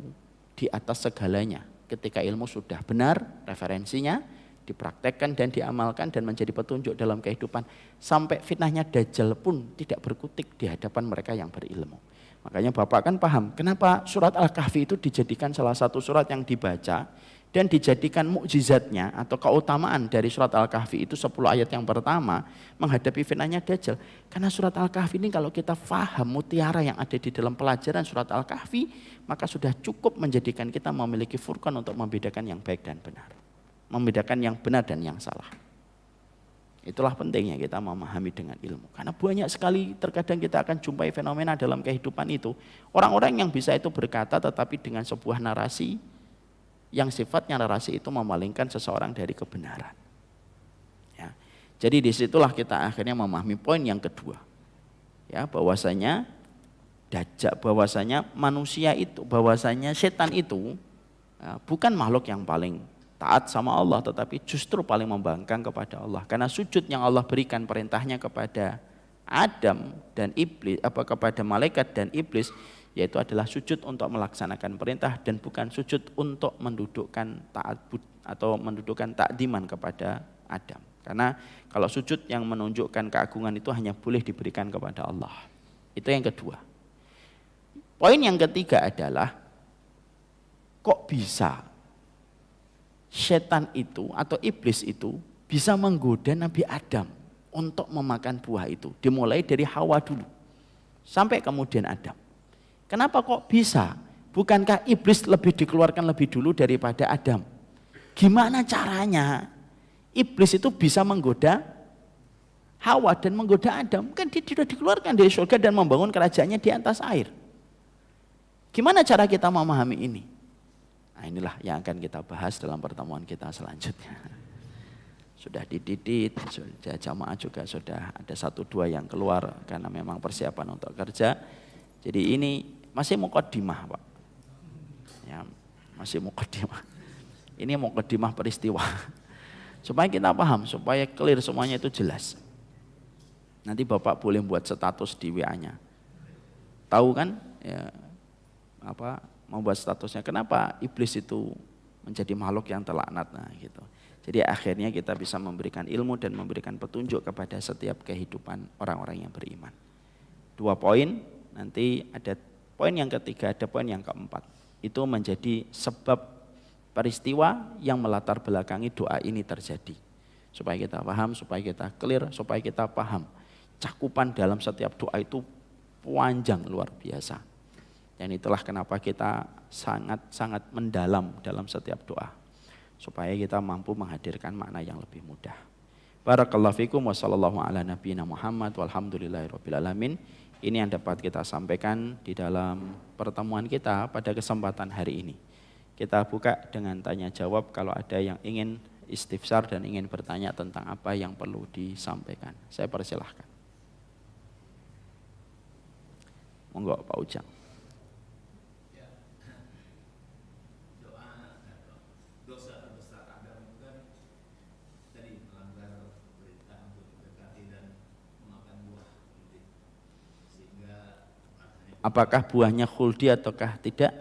di atas segalanya. Ketika ilmu sudah benar, referensinya dipraktekkan dan diamalkan dan menjadi petunjuk dalam kehidupan, sampai fitnahnya Dajjal pun tidak berkutik di hadapan mereka yang berilmu. Makanya Bapak kan paham kenapa surat Al-Kahfi itu dijadikan salah satu surat yang dibaca dan dijadikan mukjizatnya atau keutamaan dari surat Al-Kahfi itu 10 ayat yang pertama menghadapi fitnahnya Dajjal. Karena surat Al-Kahfi ini kalau kita faham mutiara yang ada di dalam pelajaran surat Al-Kahfi, maka sudah cukup menjadikan kita memiliki furqan untuk membedakan yang baik dan benar. Membedakan yang benar dan yang salah. Itulah pentingnya kita memahami dengan ilmu. Karena banyak sekali terkadang kita akan jumpai fenomena dalam kehidupan itu. Orang-orang yang bisa itu berkata tetapi dengan sebuah narasi yang sifatnya narasi itu memalingkan seseorang dari kebenaran. Ya. Jadi disitulah kita akhirnya memahami poin yang kedua. Ya, bahwasanya Dajjal, bahwasanya manusia itu, bahwasanya setan itu bukan makhluk yang paling taat sama Allah, tetapi justru paling membangkang kepada Allah. Karena sujud yang Allah berikan perintahnya kepada Adam dan iblis, kepada malaikat dan iblis, yaitu adalah sujud untuk melaksanakan perintah dan bukan sujud untuk mendudukkan ta'abbud atau mendudukkan takdiman kepada Adam. Karena kalau sujud yang menunjukkan keagungan itu hanya boleh diberikan kepada Allah. Itu yang kedua. Poin yang ketiga adalah kok bisa setan itu atau iblis itu bisa menggoda Nabi Adam untuk memakan buah itu. Dimulai dari Hawa dulu sampai kemudian Adam. Kenapa kok bisa? Bukankah iblis lebih dikeluarkan lebih dulu daripada Adam? Gimana caranya iblis itu bisa menggoda Hawa dan menggoda Adam? Kan dia sudah dikeluarkan dari surga dan membangun kerajaannya di atas air. Gimana cara kita memahami ini? Nah, inilah yang akan kita bahas dalam pertemuan kita selanjutnya. Sudah dididik, sudah jamaah juga sudah ada 1-2 yang keluar karena memang persiapan untuk kerja. Jadi ini masih muqaddimah, Pak. Ya, masih muqaddimah. Ini muqaddimah peristiwa. Supaya kita paham, supaya clear semuanya itu jelas. Nanti Bapak boleh buat status di WA-nya. Tahu kan? Ya, membuat statusnya. Kenapa iblis itu menjadi makhluk yang terlaknat? Nah, gitu. Jadi akhirnya kita bisa memberikan ilmu dan memberikan petunjuk kepada setiap kehidupan orang-orang yang beriman. 2 poin, nanti ada poin yang ketiga, ada poin yang keempat. Itu menjadi sebab peristiwa yang melatar belakangi doa ini terjadi. Supaya kita paham, supaya kita clear, supaya kita paham. Cakupan dalam setiap doa itu panjang luar biasa. Dan itulah kenapa kita sangat-sangat mendalam dalam setiap doa. Supaya kita mampu menghadirkan makna yang lebih mudah. Barakallahu fikum wa sallallahu ala nabiyina Muhammad walhamdulillahirabbil alamin. Ini yang dapat kita sampaikan di dalam pertemuan kita pada kesempatan hari ini. Kita buka dengan tanya jawab kalau ada yang ingin istifsar dan ingin bertanya tentang apa yang perlu disampaikan. Saya persilahkan. Monggo Pak Ujang. Apakah buahnya khuldi ataukah tidak?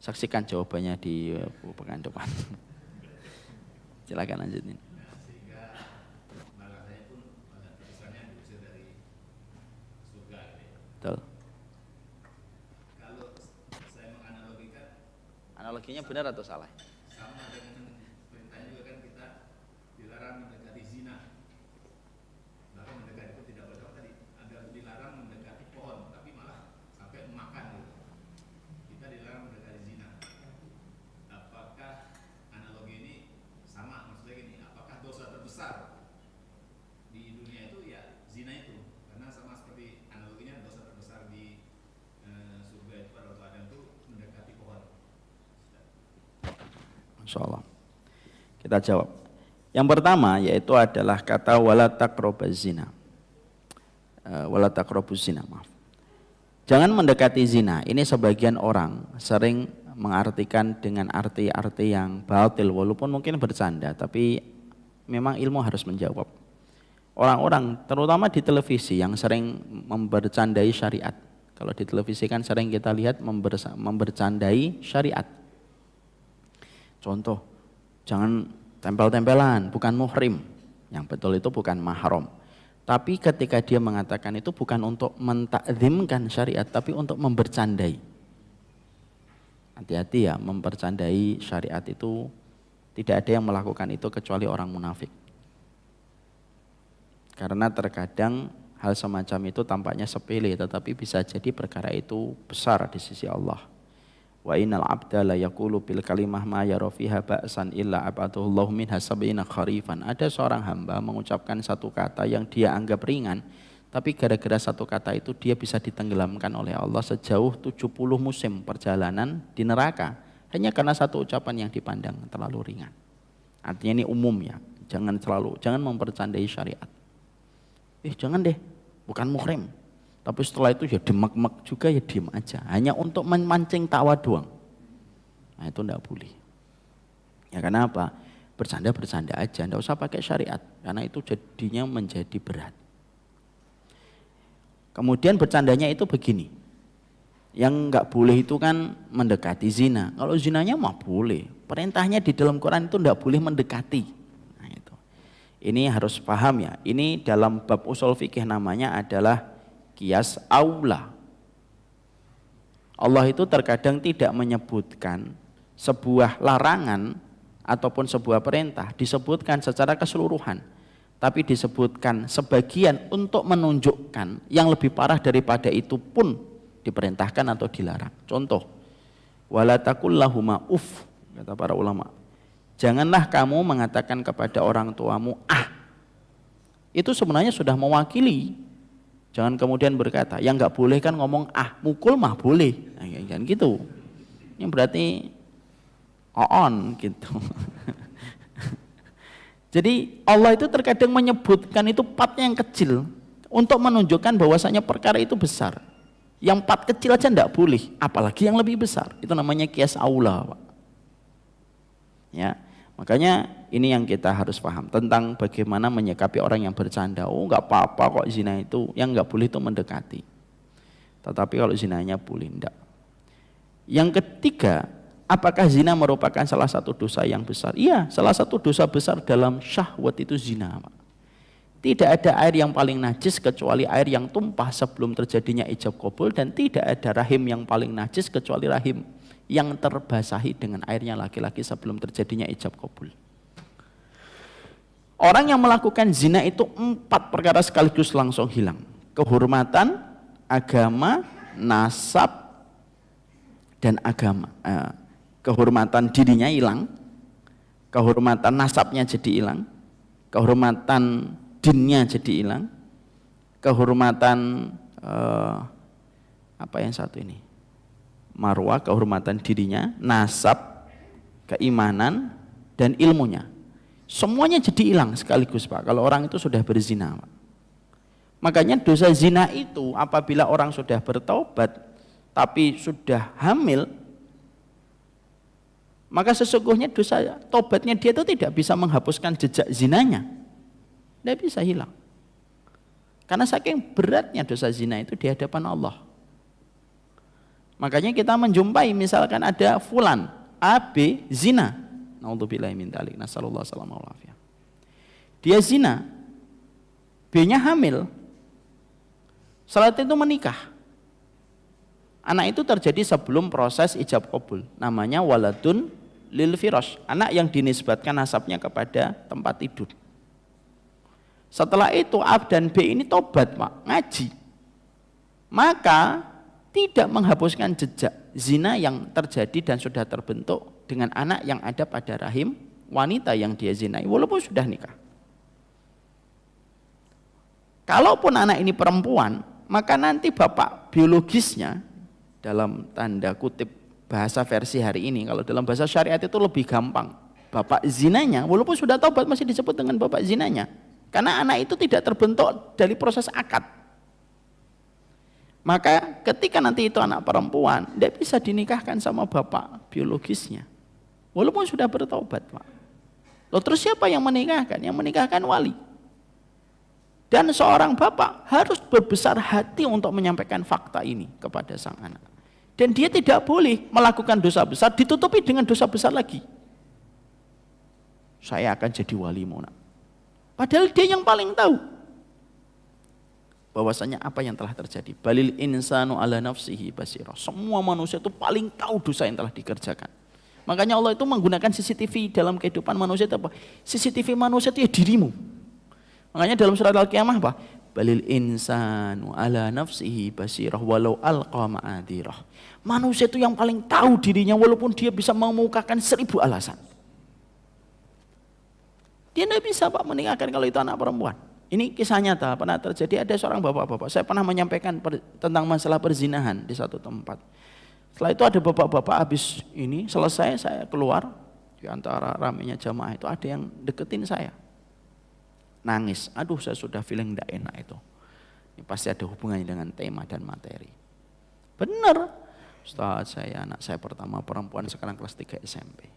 Saksikan jawabannya di pekan depan. Silakan lanjutin. Sehingga balasannya pun pada tulisannya diusir dari surga. Betul. Kalau saya menganalogikan, analoginya benar atau salah? Sama dengan perintahnya juga kan kita dilarang mendekati zina. Bahkan mendekati itu tidak boleh tadi. Ada dilarang mendekati pohon, tapi malah sampai memakan. Kita dilarang mendekati zina. Apakah analogi ini sama? Maksudnya gini, apakah dosa terbesar di dunia itu ya zina itu? Karena sama seperti analoginya dosa terbesar di surga itu pada waktu Adam itu mendekati pohon. Masya Allah. Kita jawab. Yang pertama yaitu adalah kata wala taqrabuz zina. Wala taqrabuz zina, maaf. Jangan mendekati zina. Ini sebagian orang sering mengartikan dengan arti-arti yang batil, walaupun mungkin bercanda, tapi memang ilmu harus menjawab. Orang-orang terutama di televisi yang sering membercandai syariat. Kalau di televisi kan sering kita lihat membercandai syariat. Contoh, jangan tempel-tempelan, bukan muhrim. Yang betul itu bukan mahram. Tapi ketika dia mengatakan itu bukan untuk mentakzimkan syariat, tapi untuk membercandai. Hati-hati ya, membercandai syariat itu tidak ada yang melakukan itu kecuali orang munafik. Karena terkadang hal semacam itu tampaknya sepele, tetapi bisa jadi perkara itu besar di sisi Allah. Wa innal abda la yaqulu bil kalimah ma yara fiha ba'san illa abadallahu minha sab'ina kharifan. Ada seorang hamba mengucapkan satu kata yang dia anggap ringan, tapi gara-gara satu kata itu dia bisa ditenggelamkan oleh Allah sejauh 70 musim perjalanan di neraka hanya karena satu ucapan yang dipandang terlalu ringan. Artinya ini umum ya, jangan mempercandai syariat. Jangan deh, bukan muhrim. Tapi setelah itu ya demek-mek juga, ya diam aja. Hanya untuk memancing tawa doang. Nah itu enggak boleh. Ya karena apa? Bercanda-bercanda aja, enggak usah pakai syariat. Karena itu jadinya menjadi berat. Kemudian bercandanya itu begini. Yang enggak boleh itu kan mendekati zina. Kalau zinanya mah boleh. Perintahnya di dalam Quran itu enggak boleh mendekati. Nah itu. Ini harus paham ya. Ini dalam bab usul fikih namanya adalah qiyas aula. Allah itu terkadang tidak menyebutkan sebuah larangan ataupun sebuah perintah disebutkan secara keseluruhan, tapi disebutkan sebagian untuk menunjukkan yang lebih parah daripada itu pun diperintahkan atau dilarang. Contoh, wala taqul lahuma uff, kata para ulama. Janganlah kamu mengatakan kepada orang tuamu ah. Itu sebenarnya sudah mewakili. Jangan kemudian berkata, yang nggak boleh kan ngomong ah, mukul mah boleh. Nah, jangan gitu. Ini berarti on gitu. Jadi Allah itu terkadang menyebutkan itu part yang kecil untuk menunjukkan bahwasanya perkara itu besar. Yang part kecil aja nggak boleh, apalagi yang lebih besar. Itu namanya qiyas aula, Pak. Ya. Makanya ini yang kita harus paham tentang bagaimana menyikapi orang yang bercanda. Oh nggak apa-apa kok zina itu, yang nggak boleh itu mendekati. Tetapi kalau zinanya boleh, enggak. Yang ketiga, apakah zina merupakan salah satu dosa yang besar? Iya, salah satu dosa besar dalam syahwat itu zina. Tidak ada air yang paling najis kecuali air yang tumpah sebelum terjadinya ijab qabul, dan tidak ada rahim yang paling najis kecuali rahim yang terbasahi dengan airnya laki-laki sebelum terjadinya ijab qabul. Orang yang melakukan zina itu 4 perkara sekaligus langsung hilang. Kehormatan, agama, nasab, dan agama. Kehormatan dirinya hilang, kehormatan nasabnya jadi hilang, kehormatan dinnya jadi hilang, kehormatan apa yang satu ini? Marwah, kehormatan dirinya, nasab, keimanan, dan ilmunya. Semuanya jadi hilang sekaligus Pak, kalau orang itu sudah berzina Pak. Makanya dosa zina itu apabila orang sudah bertaubat, tapi sudah hamil, maka sesungguhnya dosa tobatnya dia itu tidak bisa menghapuskan jejak zinanya. Tidak bisa hilang. Karena saking beratnya dosa zina itu di hadapan Allah. Makanya kita menjumpai misalkan ada fulan A, B, zina. Naudzubillahi min dzalik. Nasallallahu alaihi wasallam. Dia zina. B-nya hamil. Setelah itu menikah. Anak itu terjadi sebelum proses ijab qabul. Namanya waladun lil firash. Anak yang dinisbatkan nasabnya kepada tempat tidur. Setelah itu A dan B ini tobat Pak, ngaji. Maka tidak menghapuskan jejak zina yang terjadi dan sudah terbentuk dengan anak yang ada pada rahim wanita yang dia zinai walaupun sudah nikah. Kalaupun anak ini perempuan, maka nanti bapak biologisnya, dalam tanda kutip bahasa versi hari ini, kalau dalam bahasa syariat itu lebih gampang, bapak zinanya walaupun sudah taubat masih disebut dengan bapak zinanya. Karena anak itu tidak terbentuk dari proses akad. Maka ketika nanti itu anak perempuan, tidak bisa dinikahkan sama bapak biologisnya. Walaupun sudah bertaubat Pak. Loh, terus siapa yang menikahkan? Yang menikahkan wali. Dan seorang bapak harus berbesar hati untuk menyampaikan fakta ini kepada sang anak. Dan dia tidak boleh melakukan dosa besar ditutupi dengan dosa besar lagi. Saya akan jadi walimu nak. Padahal dia yang paling tahu bahwasanya apa yang telah terjadi. Balil insanu ala nafsihi basirah. Semua manusia itu paling tahu dosa yang telah dikerjakan. Makanya Allah itu menggunakan CCTV dalam kehidupan manusia itu apa? CCTV manusia itu ya dirimu. Makanya dalam surat Al-Qiyamah apa? Balil insanu ala nafsihi basirah walau alqa ma'adirah. Manusia itu yang paling tahu dirinya walaupun dia bisa mengemukakan 1000 alasan. Dia tidak bisa Pak menikahkan kalau itu anak perempuan. Ini kisah nyata pernah terjadi, ada seorang bapak-bapak. Saya pernah menyampaikan tentang masalah perzinahan di satu tempat. Setelah itu ada bapak-bapak habis ini selesai saya keluar di antara ramainya jamaah itu ada yang deketin saya. Nangis, aduh saya sudah feeling tidak enak itu. Ini pasti ada hubungannya dengan tema dan materi. Benar, Ustaz anak saya pertama perempuan sekarang kelas 3 SMP.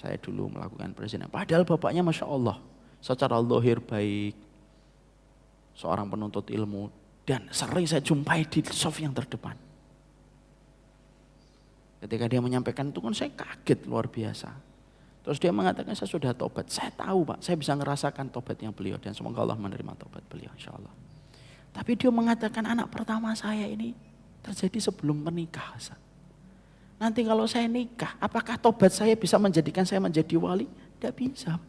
Saya dulu melakukan perzinahan. Padahal bapaknya Masya Allah, secara zahir baik, seorang penuntut ilmu, dan sering saya jumpai di saf yang terdepan. Ketika dia menyampaikan itu kan saya kaget luar biasa. Terus dia mengatakan saya sudah tobat. Saya tahu Pak, saya bisa ngerasakan tobatnya beliau dan semoga Allah menerima tobat beliau insya Allah. Tapi dia mengatakan anak pertama saya ini terjadi sebelum menikah. Nanti kalau saya nikah, apakah tobat saya bisa menjadikan saya menjadi wali? Tidak bisa.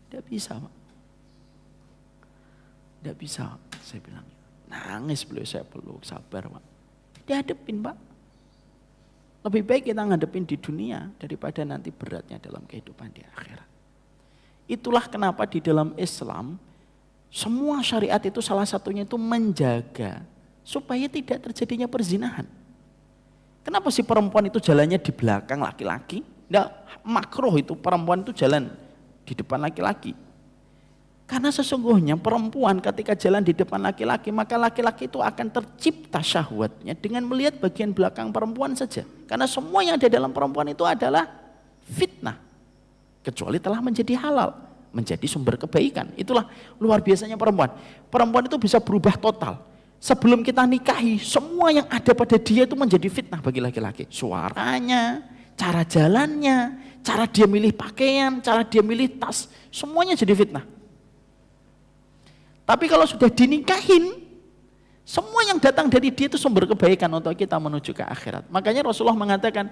Tidak bisa Pak. Tidak bisa saya bilang. Nangis beliau, saya peluk, sabar Pak. Dihadapin Pak. Lebih baik kita ngadepin di dunia daripada nanti beratnya dalam kehidupan di akhirat. Itulah kenapa di dalam Islam semua syariat itu salah satunya itu menjaga supaya tidak terjadinya perzinahan. Kenapa si perempuan itu jalannya di belakang laki-laki? Tidak makruh itu perempuan itu jalan di depan laki-laki. Karena sesungguhnya perempuan ketika jalan di depan laki-laki, maka laki-laki itu akan tercipta syahwatnya dengan melihat bagian belakang perempuan saja. Karena semua yang ada dalam perempuan itu adalah fitnah. Kecuali telah menjadi halal, menjadi sumber kebaikan. Itulah luar biasanya perempuan. Perempuan itu bisa berubah total. Sebelum kita nikahi, semua yang ada pada dia itu menjadi fitnah bagi laki-laki. Suaranya, cara jalannya, cara dia milih pakaian, cara dia milih tas, semuanya jadi fitnah. Tapi kalau sudah dinikahin, semua yang datang dari dia itu sumber kebaikan untuk kita menuju ke akhirat. Makanya Rasulullah mengatakan,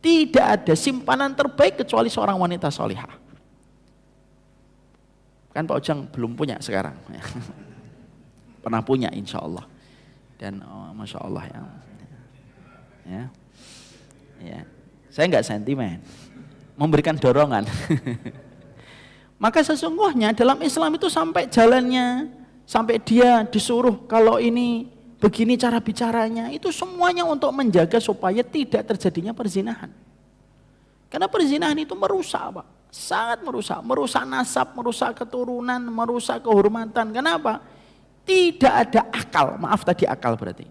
tidak ada simpanan terbaik kecuali seorang wanita solihah. Kan Pak Ujang belum punya sekarang. Pernah punya insya Allah. Dan Masya Allah ya. Saya nggak sentimen, memberikan dorongan. Maka sesungguhnya dalam Islam itu sampai jalannya sampai dia disuruh kalau ini begini cara bicaranya, itu semuanya untuk menjaga supaya tidak terjadinya perzinahan. Karena perzinahan itu merusak, Pak. Sangat merusak. Merusak nasab, merusak keturunan, merusak kehormatan. Kenapa? Tidak ada akal. Maaf tadi akal berarti.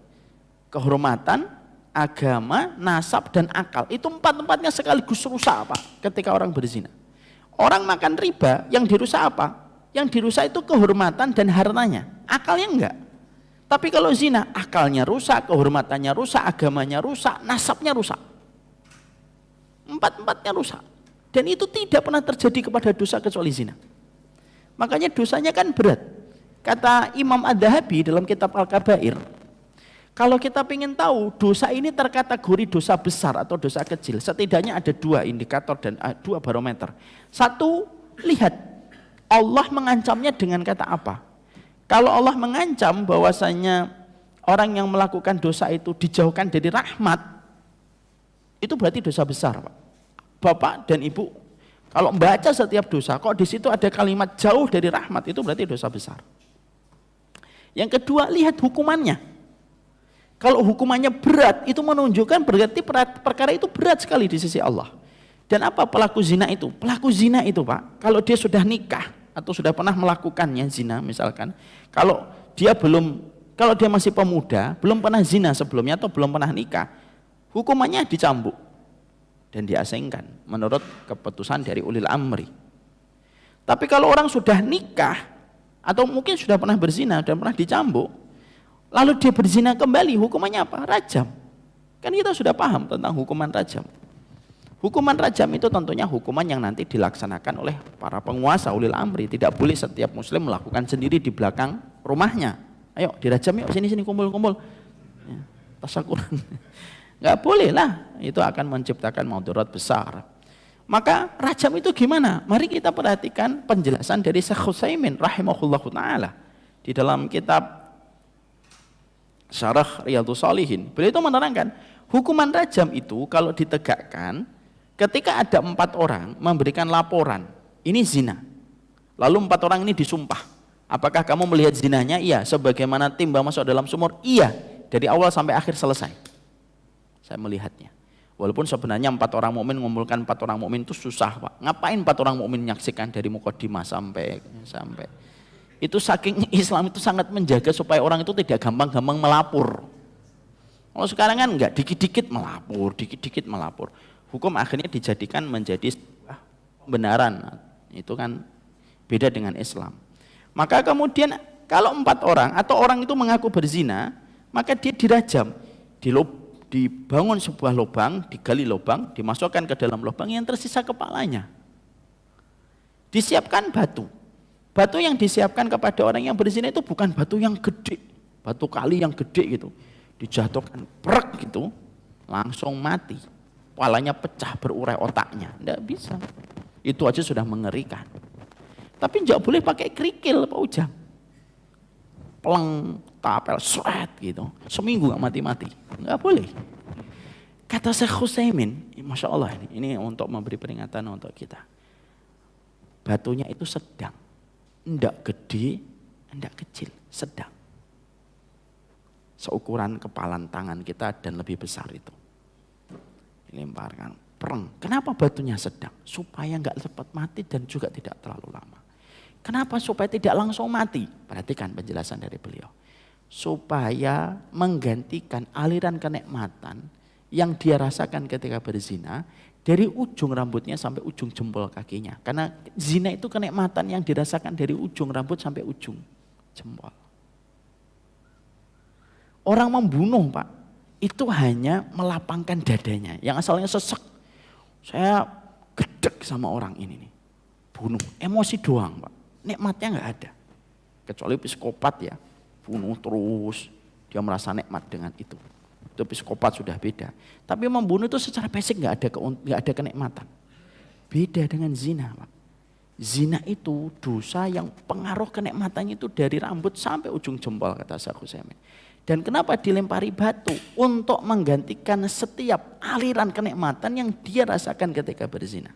Kehormatan, agama, nasab, dan akal. Itu empat-empatnya sekaligus rusak, Pak, ketika orang berzina. Orang makan riba, yang dirusak apa? Yang dirusak itu kehormatan dan hartanya. Akalnya enggak. Tapi kalau zina, akalnya rusak, kehormatannya rusak, agamanya rusak, nasabnya rusak. Empat-empatnya rusak. Dan itu tidak pernah terjadi kepada dosa kecuali zina. Makanya dosanya kan berat. Kata Imam Ad-Dahabi dalam kitab Al-Kabair, kalau kita ingin tahu dosa ini terkategori dosa besar atau dosa kecil, setidaknya ada dua indikator dan dua barometer. Satu, lihat Allah mengancamnya dengan kata apa. Kalau Allah mengancam bahwasanya orang yang melakukan dosa itu dijauhkan dari rahmat, itu berarti dosa besar, Pak. Bapak dan Ibu, kalau membaca setiap dosa, kok di situ ada kalimat jauh dari rahmat, itu berarti dosa besar. Yang kedua, lihat hukumannya. Kalau hukumannya berat, itu menunjukkan berarti perkara itu berat sekali di sisi Allah. Dan apa pelaku zina itu? Pelaku zina itu, Pak, kalau dia sudah nikah atau sudah pernah melakukannya zina misalkan, kalau dia masih pemuda, belum pernah zina sebelumnya atau belum pernah nikah, hukumannya dicambuk dan diasingkan menurut keputusan dari ulil amri. Tapi kalau orang sudah nikah atau mungkin sudah pernah berzina dan pernah dicambuk, lalu dia berzina kembali, hukumannya apa? Rajam. Kan kita sudah paham tentang hukuman rajam. Hukuman rajam itu tentunya hukuman yang nanti dilaksanakan oleh para penguasa ulil amri. Tidak boleh setiap muslim melakukan sendiri di belakang rumahnya. Ayo dirajam yuk, sini kumpul-kumpul. Ya, tasyakuran. Nggak boleh lah, itu akan menciptakan mudarat besar. Maka rajam itu gimana? Mari kita perhatikan penjelasan dari Syekh Utsaimin rahimahullahu taala di dalam kitab Syarah Riyadhus Shalihin. Beliau itu menerangkan, hukuman rajam itu kalau ditegakkan ketika ada 4 orang memberikan laporan, ini zina. Lalu 4 orang ini disumpah. Apakah kamu melihat zinanya? Iya. Sebagaimana timba masuk dalam sumur? Iya. Dari awal sampai akhir selesai. Saya melihatnya. Walaupun sebenarnya 4 orang mukmin mengumpulkan 4 orang mukmin itu susah, Pak. Ngapain 4 orang mukmin menyaksikan dari muqaddimah sampai itu saking Islam itu sangat menjaga supaya orang itu tidak gampang-gampang melapor. Kalau sekarang kan enggak, dikit-dikit melapor. Hukum akhirnya dijadikan menjadi pembenaran. Itu kan beda dengan Islam. Maka kemudian kalau 4 orang atau orang itu mengaku berzina, maka dia dirajam, dibangun sebuah lubang, digali lubang, dimasukkan ke dalam lubang, yang tersisa kepalanya. Disiapkan batu. Batu yang disiapkan kepada orang yang berzina itu bukan batu yang gede, batu kali yang gede gitu. Dijatuhkan prek gitu, langsung mati. Kepalanya pecah, berurai otaknya. Tidak bisa. Itu aja sudah mengerikan. Tapi tidak boleh pakai kerikil, Pak Ujang. Peleng, tapel, seret gitu. Seminggu nggak mati-mati. Nggak boleh. Kata Syekh Utsaimin, Masya Allah ini untuk memberi peringatan untuk kita. Batunya itu sedang. Tidak gede, tidak kecil. Sedang. Seukuran kepalan tangan kita dan lebih besar itu. Dilemparkan, pereng. Kenapa batunya sedang? Supaya nggak cepat mati dan juga tidak terlalu lama. Kenapa supaya tidak langsung mati? Perhatikan penjelasan dari beliau. Supaya menggantikan aliran kenikmatan yang dia rasakan ketika berzina dari ujung rambutnya sampai ujung jempol kakinya. Karena zina itu kenikmatan yang dirasakan dari ujung rambut sampai ujung jempol. Orang membunuh, Pak, itu hanya melapangkan dadanya. Yang asalnya sesek, saya gedek sama orang ini nih. Bunuh, emosi doang, Pak. Nikmatnya nggak ada. Kecuali psikopat ya, bunuh terus, dia merasa nikmat dengan itu. Itu psikopat sudah beda. Tapi membunuh itu secara basic nggak ada kenikmatan. Beda dengan zina, Pak. Zina itu dosa yang pengaruh kenikmatannya itu dari rambut sampai ujung jempol, kata Syekh Utsaimin. Dan kenapa dilempari batu? Untuk menggantikan setiap aliran kenikmatan yang dia rasakan ketika berzina.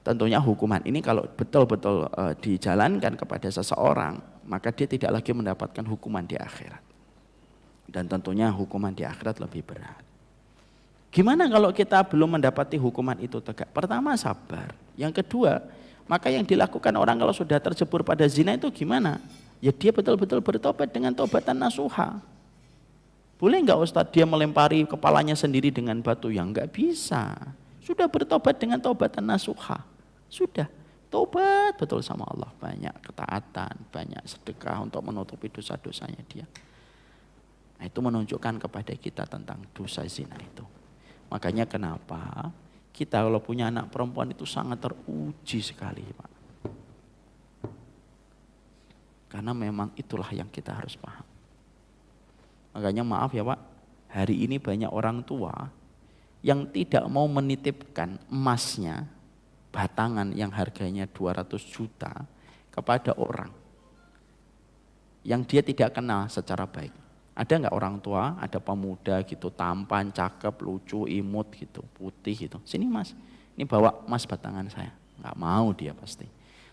tentunya hukuman ini kalau betul-betul dijalankan kepada seseorang, maka dia tidak lagi mendapatkan hukuman di akhirat. Dan tentunya hukuman di akhirat lebih berat. Gimana kalau kita belum mendapati hukuman itu tegak? Pertama sabar. Yang kedua, maka yang dilakukan orang kalau sudah terjebur pada zina itu gimana? Ya dia betul-betul bertobat dengan tobatan nasuha. Boleh nggak Ustadz dia melempari kepalanya sendiri dengan batu? Ya nggak bisa. Sudah bertobat dengan tobatan nasuha. Sudah. Tobat betul sama Allah. Banyak ketaatan, banyak sedekah untuk menutupi dosa-dosanya dia. Nah, itu menunjukkan kepada kita tentang dosa zina itu. Makanya kenapa kita kalau punya anak perempuan itu sangat teruji sekali, Pak. Karena memang itulah yang kita harus paham. Makanya maaf ya Pak, hari ini banyak orang tua yang tidak mau menitipkan emasnya, batangan yang harganya 200 juta kepada orang yang dia tidak kenal secara baik. Ada nggak orang tua, ada pemuda gitu, tampan, cakep, lucu, imut gitu, putih gitu. Sini mas, ini bawa emas batangan saya. Nggak mau dia pasti.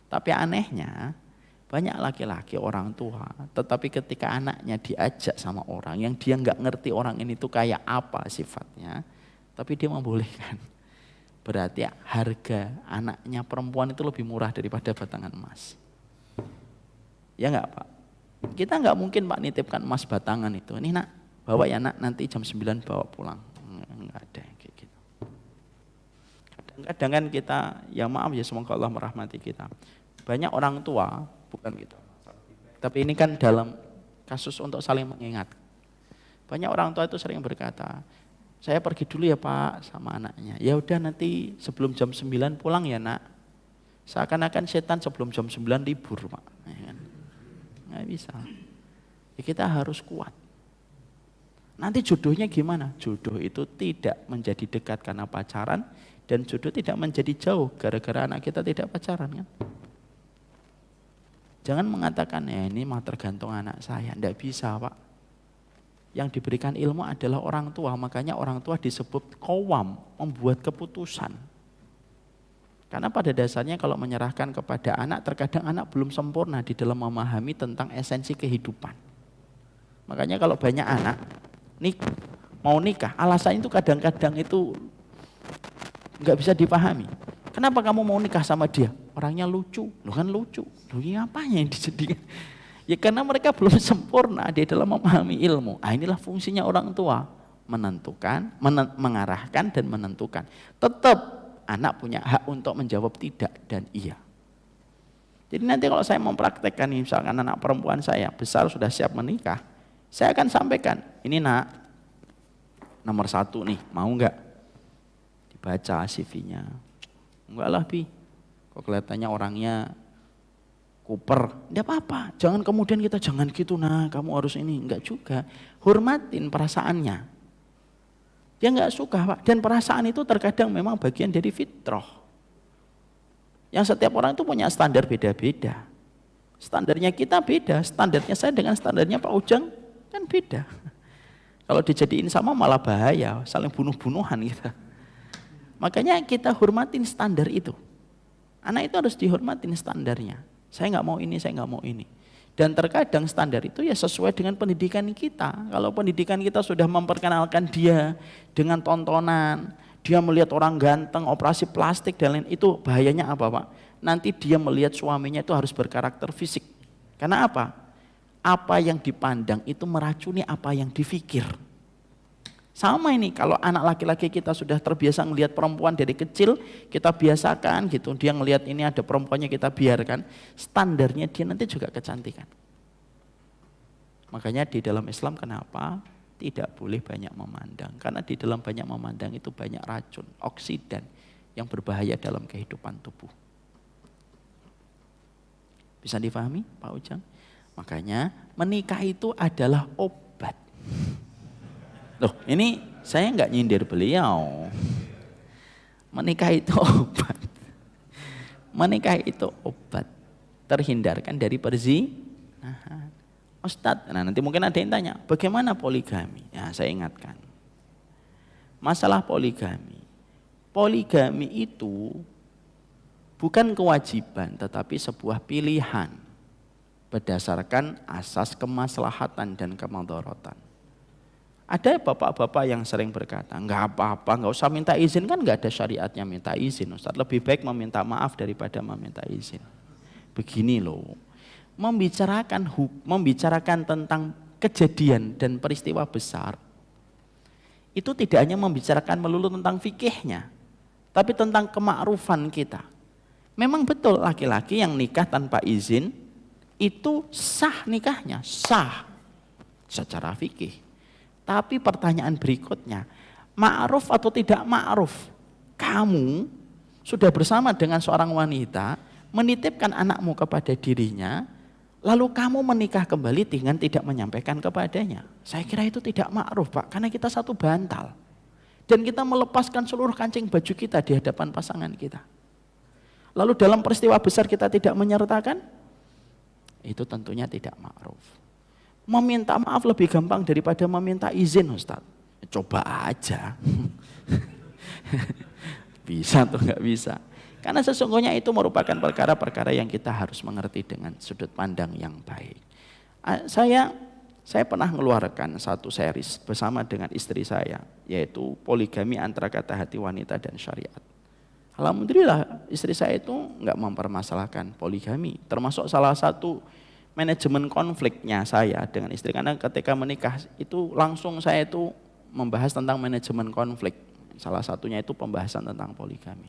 Tapi anehnya, banyak laki-laki orang tua, tetapi ketika anaknya diajak sama orang yang dia nggak ngerti orang ini tuh kayak apa sifatnya, tapi dia membolehkan. Berarti harga anaknya perempuan itu lebih murah daripada batangan emas. Ya nggak Pak? Kita nggak mungkin Pak nitipkan emas batangan itu. Ini nak, bawa ya nak, nanti jam 9 bawa pulang. Nggak ada yang kayak gitu. Kadang-kadang kan kita, ya maaf ya semoga Allah merahmati kita. Banyak orang tua, bukan gitu. Tapi ini kan dalam kasus untuk saling mengingat. Banyak orang tua itu sering berkata, saya pergi dulu ya Pak sama anaknya. Ya udah nanti sebelum jam 9 pulang ya nak. Seakan-akan setan sebelum jam 9 libur Pak. Ya kan? Nggak bisa. Ya kita harus kuat. Nanti jodohnya gimana? Jodoh itu tidak menjadi dekat karena pacaran. Dan jodoh tidak menjadi jauh gara-gara anak kita tidak pacaran kan. Jangan mengatakan ya ini mah tergantung anak saya. Nggak bisa Pak. Yang diberikan ilmu adalah orang tua, makanya orang tua disebut qawwam, membuat keputusan. Karena pada dasarnya kalau menyerahkan kepada anak, terkadang anak belum sempurna di dalam memahami tentang esensi kehidupan. Makanya kalau banyak anak mau nikah, alasan itu kadang-kadang itu nggak bisa dipahami. Kenapa kamu mau nikah sama dia? Orangnya lucu, lo kan lucu. Lo ini apanya yang disedihkan? Ya karena mereka belum sempurna di dalam memahami ilmu. Nah, inilah fungsinya orang tua, menentukan, mengarahkan dan menentukan. Tetap anak punya hak untuk menjawab tidak dan iya. Jadi nanti kalau saya mempraktekkan misalkan anak perempuan saya besar sudah siap menikah, saya akan sampaikan, ini nak nomor 1 nih, mau nggak? Dibaca CV-nya. Enggak lah Bi, kok kelihatannya orangnya kuper, enggak apa-apa, jangan kemudian kita jangan gitu nah, kamu harus ini, enggak juga, hormatin perasaannya. Dia enggak suka Pak, dan perasaan itu terkadang memang bagian dari fitrah. Yang setiap orang itu punya standar beda-beda. Standarnya kita beda, standarnya saya dengan standarnya Pak Ujang kan beda. Kalau dijadiin sama malah bahaya, saling bunuh-bunuhan kita. Makanya kita hormatin standar itu. Anak itu harus dihormatin standarnya. Saya nggak mau ini, saya nggak mau ini. Dan terkadang standar itu ya sesuai dengan pendidikan kita. Kalau pendidikan kita sudah memperkenalkan dia dengan tontonan, dia melihat orang ganteng, operasi plastik dan lain, itu bahayanya apa Pak? Nanti dia melihat suaminya itu harus berkarakter fisik. Karena apa? Apa yang dipandang itu meracuni apa yang dipikir. Sama ini, kalau anak laki-laki kita sudah terbiasa melihat perempuan dari kecil, kita biasakan gitu, dia ngelihat ini ada perempuannya kita biarkan, standarnya dia nanti juga kecantikan. Makanya di dalam Islam kenapa tidak boleh banyak memandang? Karena di dalam banyak memandang itu banyak racun, oksidan yang berbahaya dalam kehidupan tubuh. Bisa difahami Pak Ujang? Makanya menikah itu adalah obat. Loh, ini saya nggak nyindir beliau. Menikah itu obat. Menikah itu obat. Terhindarkan dari perzinahan. Ustadz, nah nanti mungkin ada yang tanya, bagaimana poligami? Ya, saya ingatkan. Masalah poligami. Poligami itu bukan kewajiban tetapi sebuah pilihan berdasarkan asas kemaslahatan dan kemadharatan. Ada bapak-bapak yang sering berkata, enggak apa-apa, enggak usah minta izin, kan enggak ada syariatnya minta izin Ustaz, lebih baik meminta maaf daripada meminta izin. Begini loh, membicarakan tentang kejadian dan peristiwa besar, itu tidak hanya membicarakan melulu tentang fikihnya, tapi tentang kemakrufan kita. Memang betul laki-laki yang nikah tanpa izin, itu sah nikahnya, sah secara fikih. Tapi pertanyaan berikutnya, ma'ruf atau tidak ma'ruf? Kamu sudah bersama dengan seorang wanita, menitipkan anakmu kepada dirinya, lalu kamu menikah kembali dengan tidak menyampaikan kepadanya. Saya kira itu tidak ma'ruf, Pak, karena kita satu bantal. Dan kita melepaskan seluruh kancing baju kita di hadapan pasangan kita. Lalu dalam peristiwa besar kita tidak menyertakan, itu tentunya tidak ma'ruf. Meminta maaf lebih gampang daripada meminta izin, Ustaz. Coba aja. Bisa atau enggak bisa? Karena sesungguhnya itu merupakan perkara-perkara yang kita harus mengerti dengan sudut pandang yang baik. Saya pernah mengeluarkan satu series bersama dengan istri saya, yaitu poligami antara kata hati wanita dan syariat. Alhamdulillah istri saya itu enggak mempermasalahkan poligami, termasuk salah satu manajemen konfliknya saya dengan istri, karena ketika menikah itu langsung saya itu membahas tentang manajemen konflik. Salah satunya itu pembahasan tentang poligami.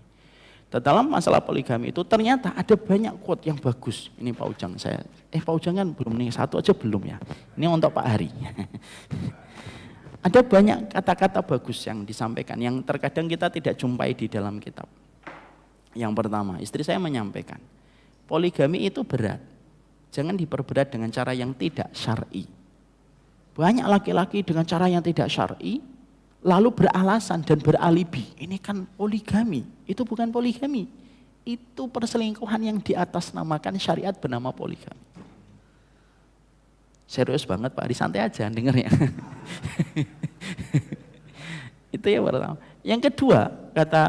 Dalam masalah poligami itu ternyata ada banyak quote yang bagus. Ini Pak Ujang Pak Ujang kan belum nih, satu aja belum ya. Ini untuk Pak Hari. Ada banyak kata-kata bagus yang disampaikan yang terkadang kita tidak jumpai di dalam kitab. Yang pertama, istri saya menyampaikan, poligami itu berat. Jangan diperberat dengan cara yang tidak syar'i. Banyak laki-laki dengan cara yang tidak syar'i, lalu beralasan dan beralibi. Ini kan poligami, itu bukan poligami. Itu perselingkuhan yang di atas namakan syariat bernama poligami. Serius banget Pak Ari, santai aja dengernya. Itu yang pertama. Yang kedua, kata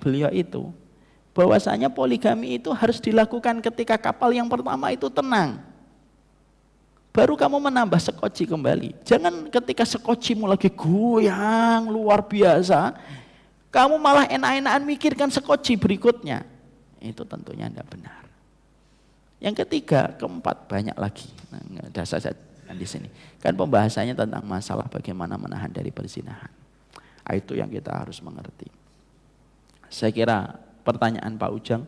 beliau itu, bahwasanya poligami itu harus dilakukan ketika kapal yang pertama itu tenang. Baru kamu menambah sekoci kembali. Jangan ketika sekocimu lagi goyang luar biasa, kamu malah enak-enakan mikirkan sekoci berikutnya. Itu tentunya tidak benar. Yang ketiga, keempat, banyak lagi. Ada saja di sini. Kan pembahasannya tentang masalah bagaimana menahan dari perzinahan. Itu yang kita harus mengerti. Saya kira pertanyaan Pak Ujang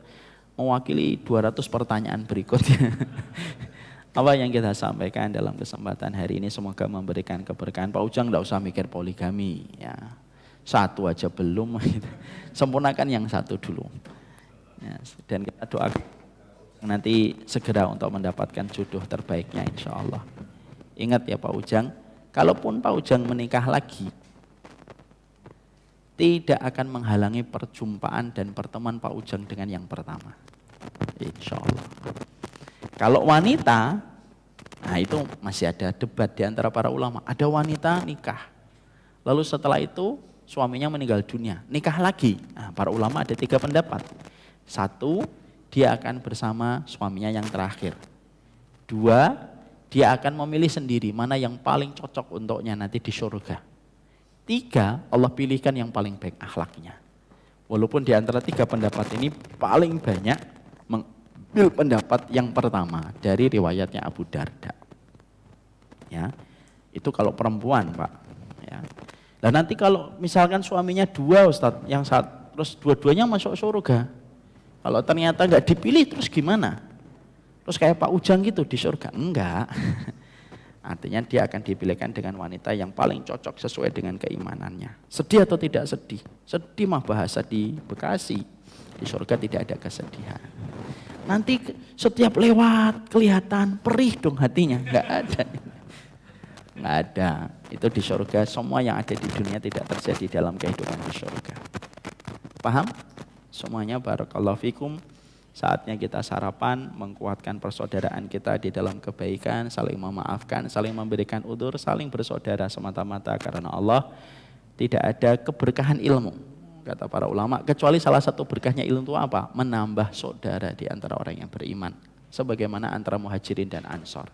mewakili 200 pertanyaan berikutnya. Apa yang kita sampaikan dalam kesempatan hari ini semoga memberikan keberkahan. Pak Ujang tidak usah mikir poligami ya. Satu aja belum, sempurnakan yang satu dulu. Ya, dan kita doakan nanti segera untuk mendapatkan jodoh terbaiknya insya Allah. Ingat ya Pak Ujang, kalaupun Pak Ujang menikah lagi, tidak akan menghalangi perjumpaan dan pertemuan Pak Ujang dengan yang pertama. Insya Allah. Kalau wanita, nah itu masih ada debat di antara para ulama. Ada wanita nikah, lalu setelah itu suaminya meninggal dunia, nikah lagi. Nah, para ulama ada 3 pendapat. 1, dia akan bersama suaminya yang terakhir. 2, dia akan memilih sendiri mana yang paling cocok untuknya nanti di surga. 3, Allah pilihkan yang paling baik akhlaknya. Walaupun di antara 3 pendapat ini paling banyak mengambil pendapat yang pertama dari riwayatnya Abu Darda. Ya, itu kalau perempuan Pak. Ya. Dan nanti kalau misalkan suaminya 2 Ustadz, yang terus dua-duanya masuk surga. Kalau ternyata nggak dipilih terus gimana? Terus kayak Pak Ujang gitu di surga? Enggak. Artinya dia akan dipilihkan dengan wanita yang paling cocok sesuai dengan keimanannya. Sedih atau tidak sedih? Sedih mah bahasa di Bekasi. Di surga tidak ada kesedihan. Nanti setiap lewat kelihatan perih dong hatinya. Enggak ada. Enggak ada. Itu di surga, semua yang ada di dunia tidak terjadi dalam kehidupan di surga. Paham? Semuanya barakallahu fikum. Saatnya kita sarapan, menguatkan persaudaraan kita di dalam kebaikan, saling memaafkan, saling memberikan udzur, saling bersaudara semata-mata karena Allah. Tidak ada keberkahan ilmu kata para ulama, kecuali salah satu berkahnya ilmu itu apa? Menambah saudara di antara orang yang beriman. Sebagaimana antara muhajirin dan ansor.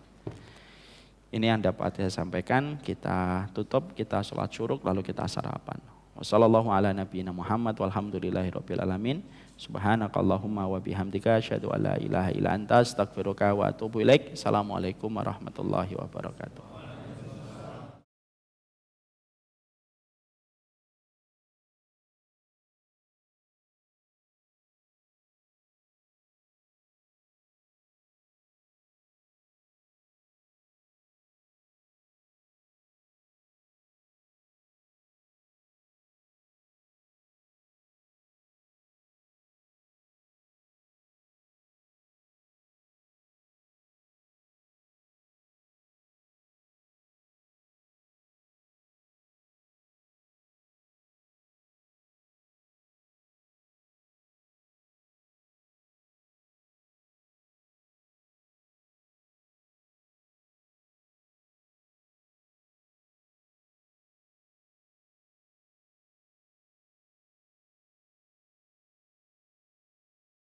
Ini yang dapat saya sampaikan, kita tutup, kita sholat syuruk, lalu kita sarapan. Wassallallahu ala nabiyina Muhammad walhamdulillahirabbil alamin. Subhanakallahumma wa bihamdika asyhadu an la ilaha illa anta astaghfiruka wa atubu ilaik. Assalamualaikum warahmatullahi wabarakatuh.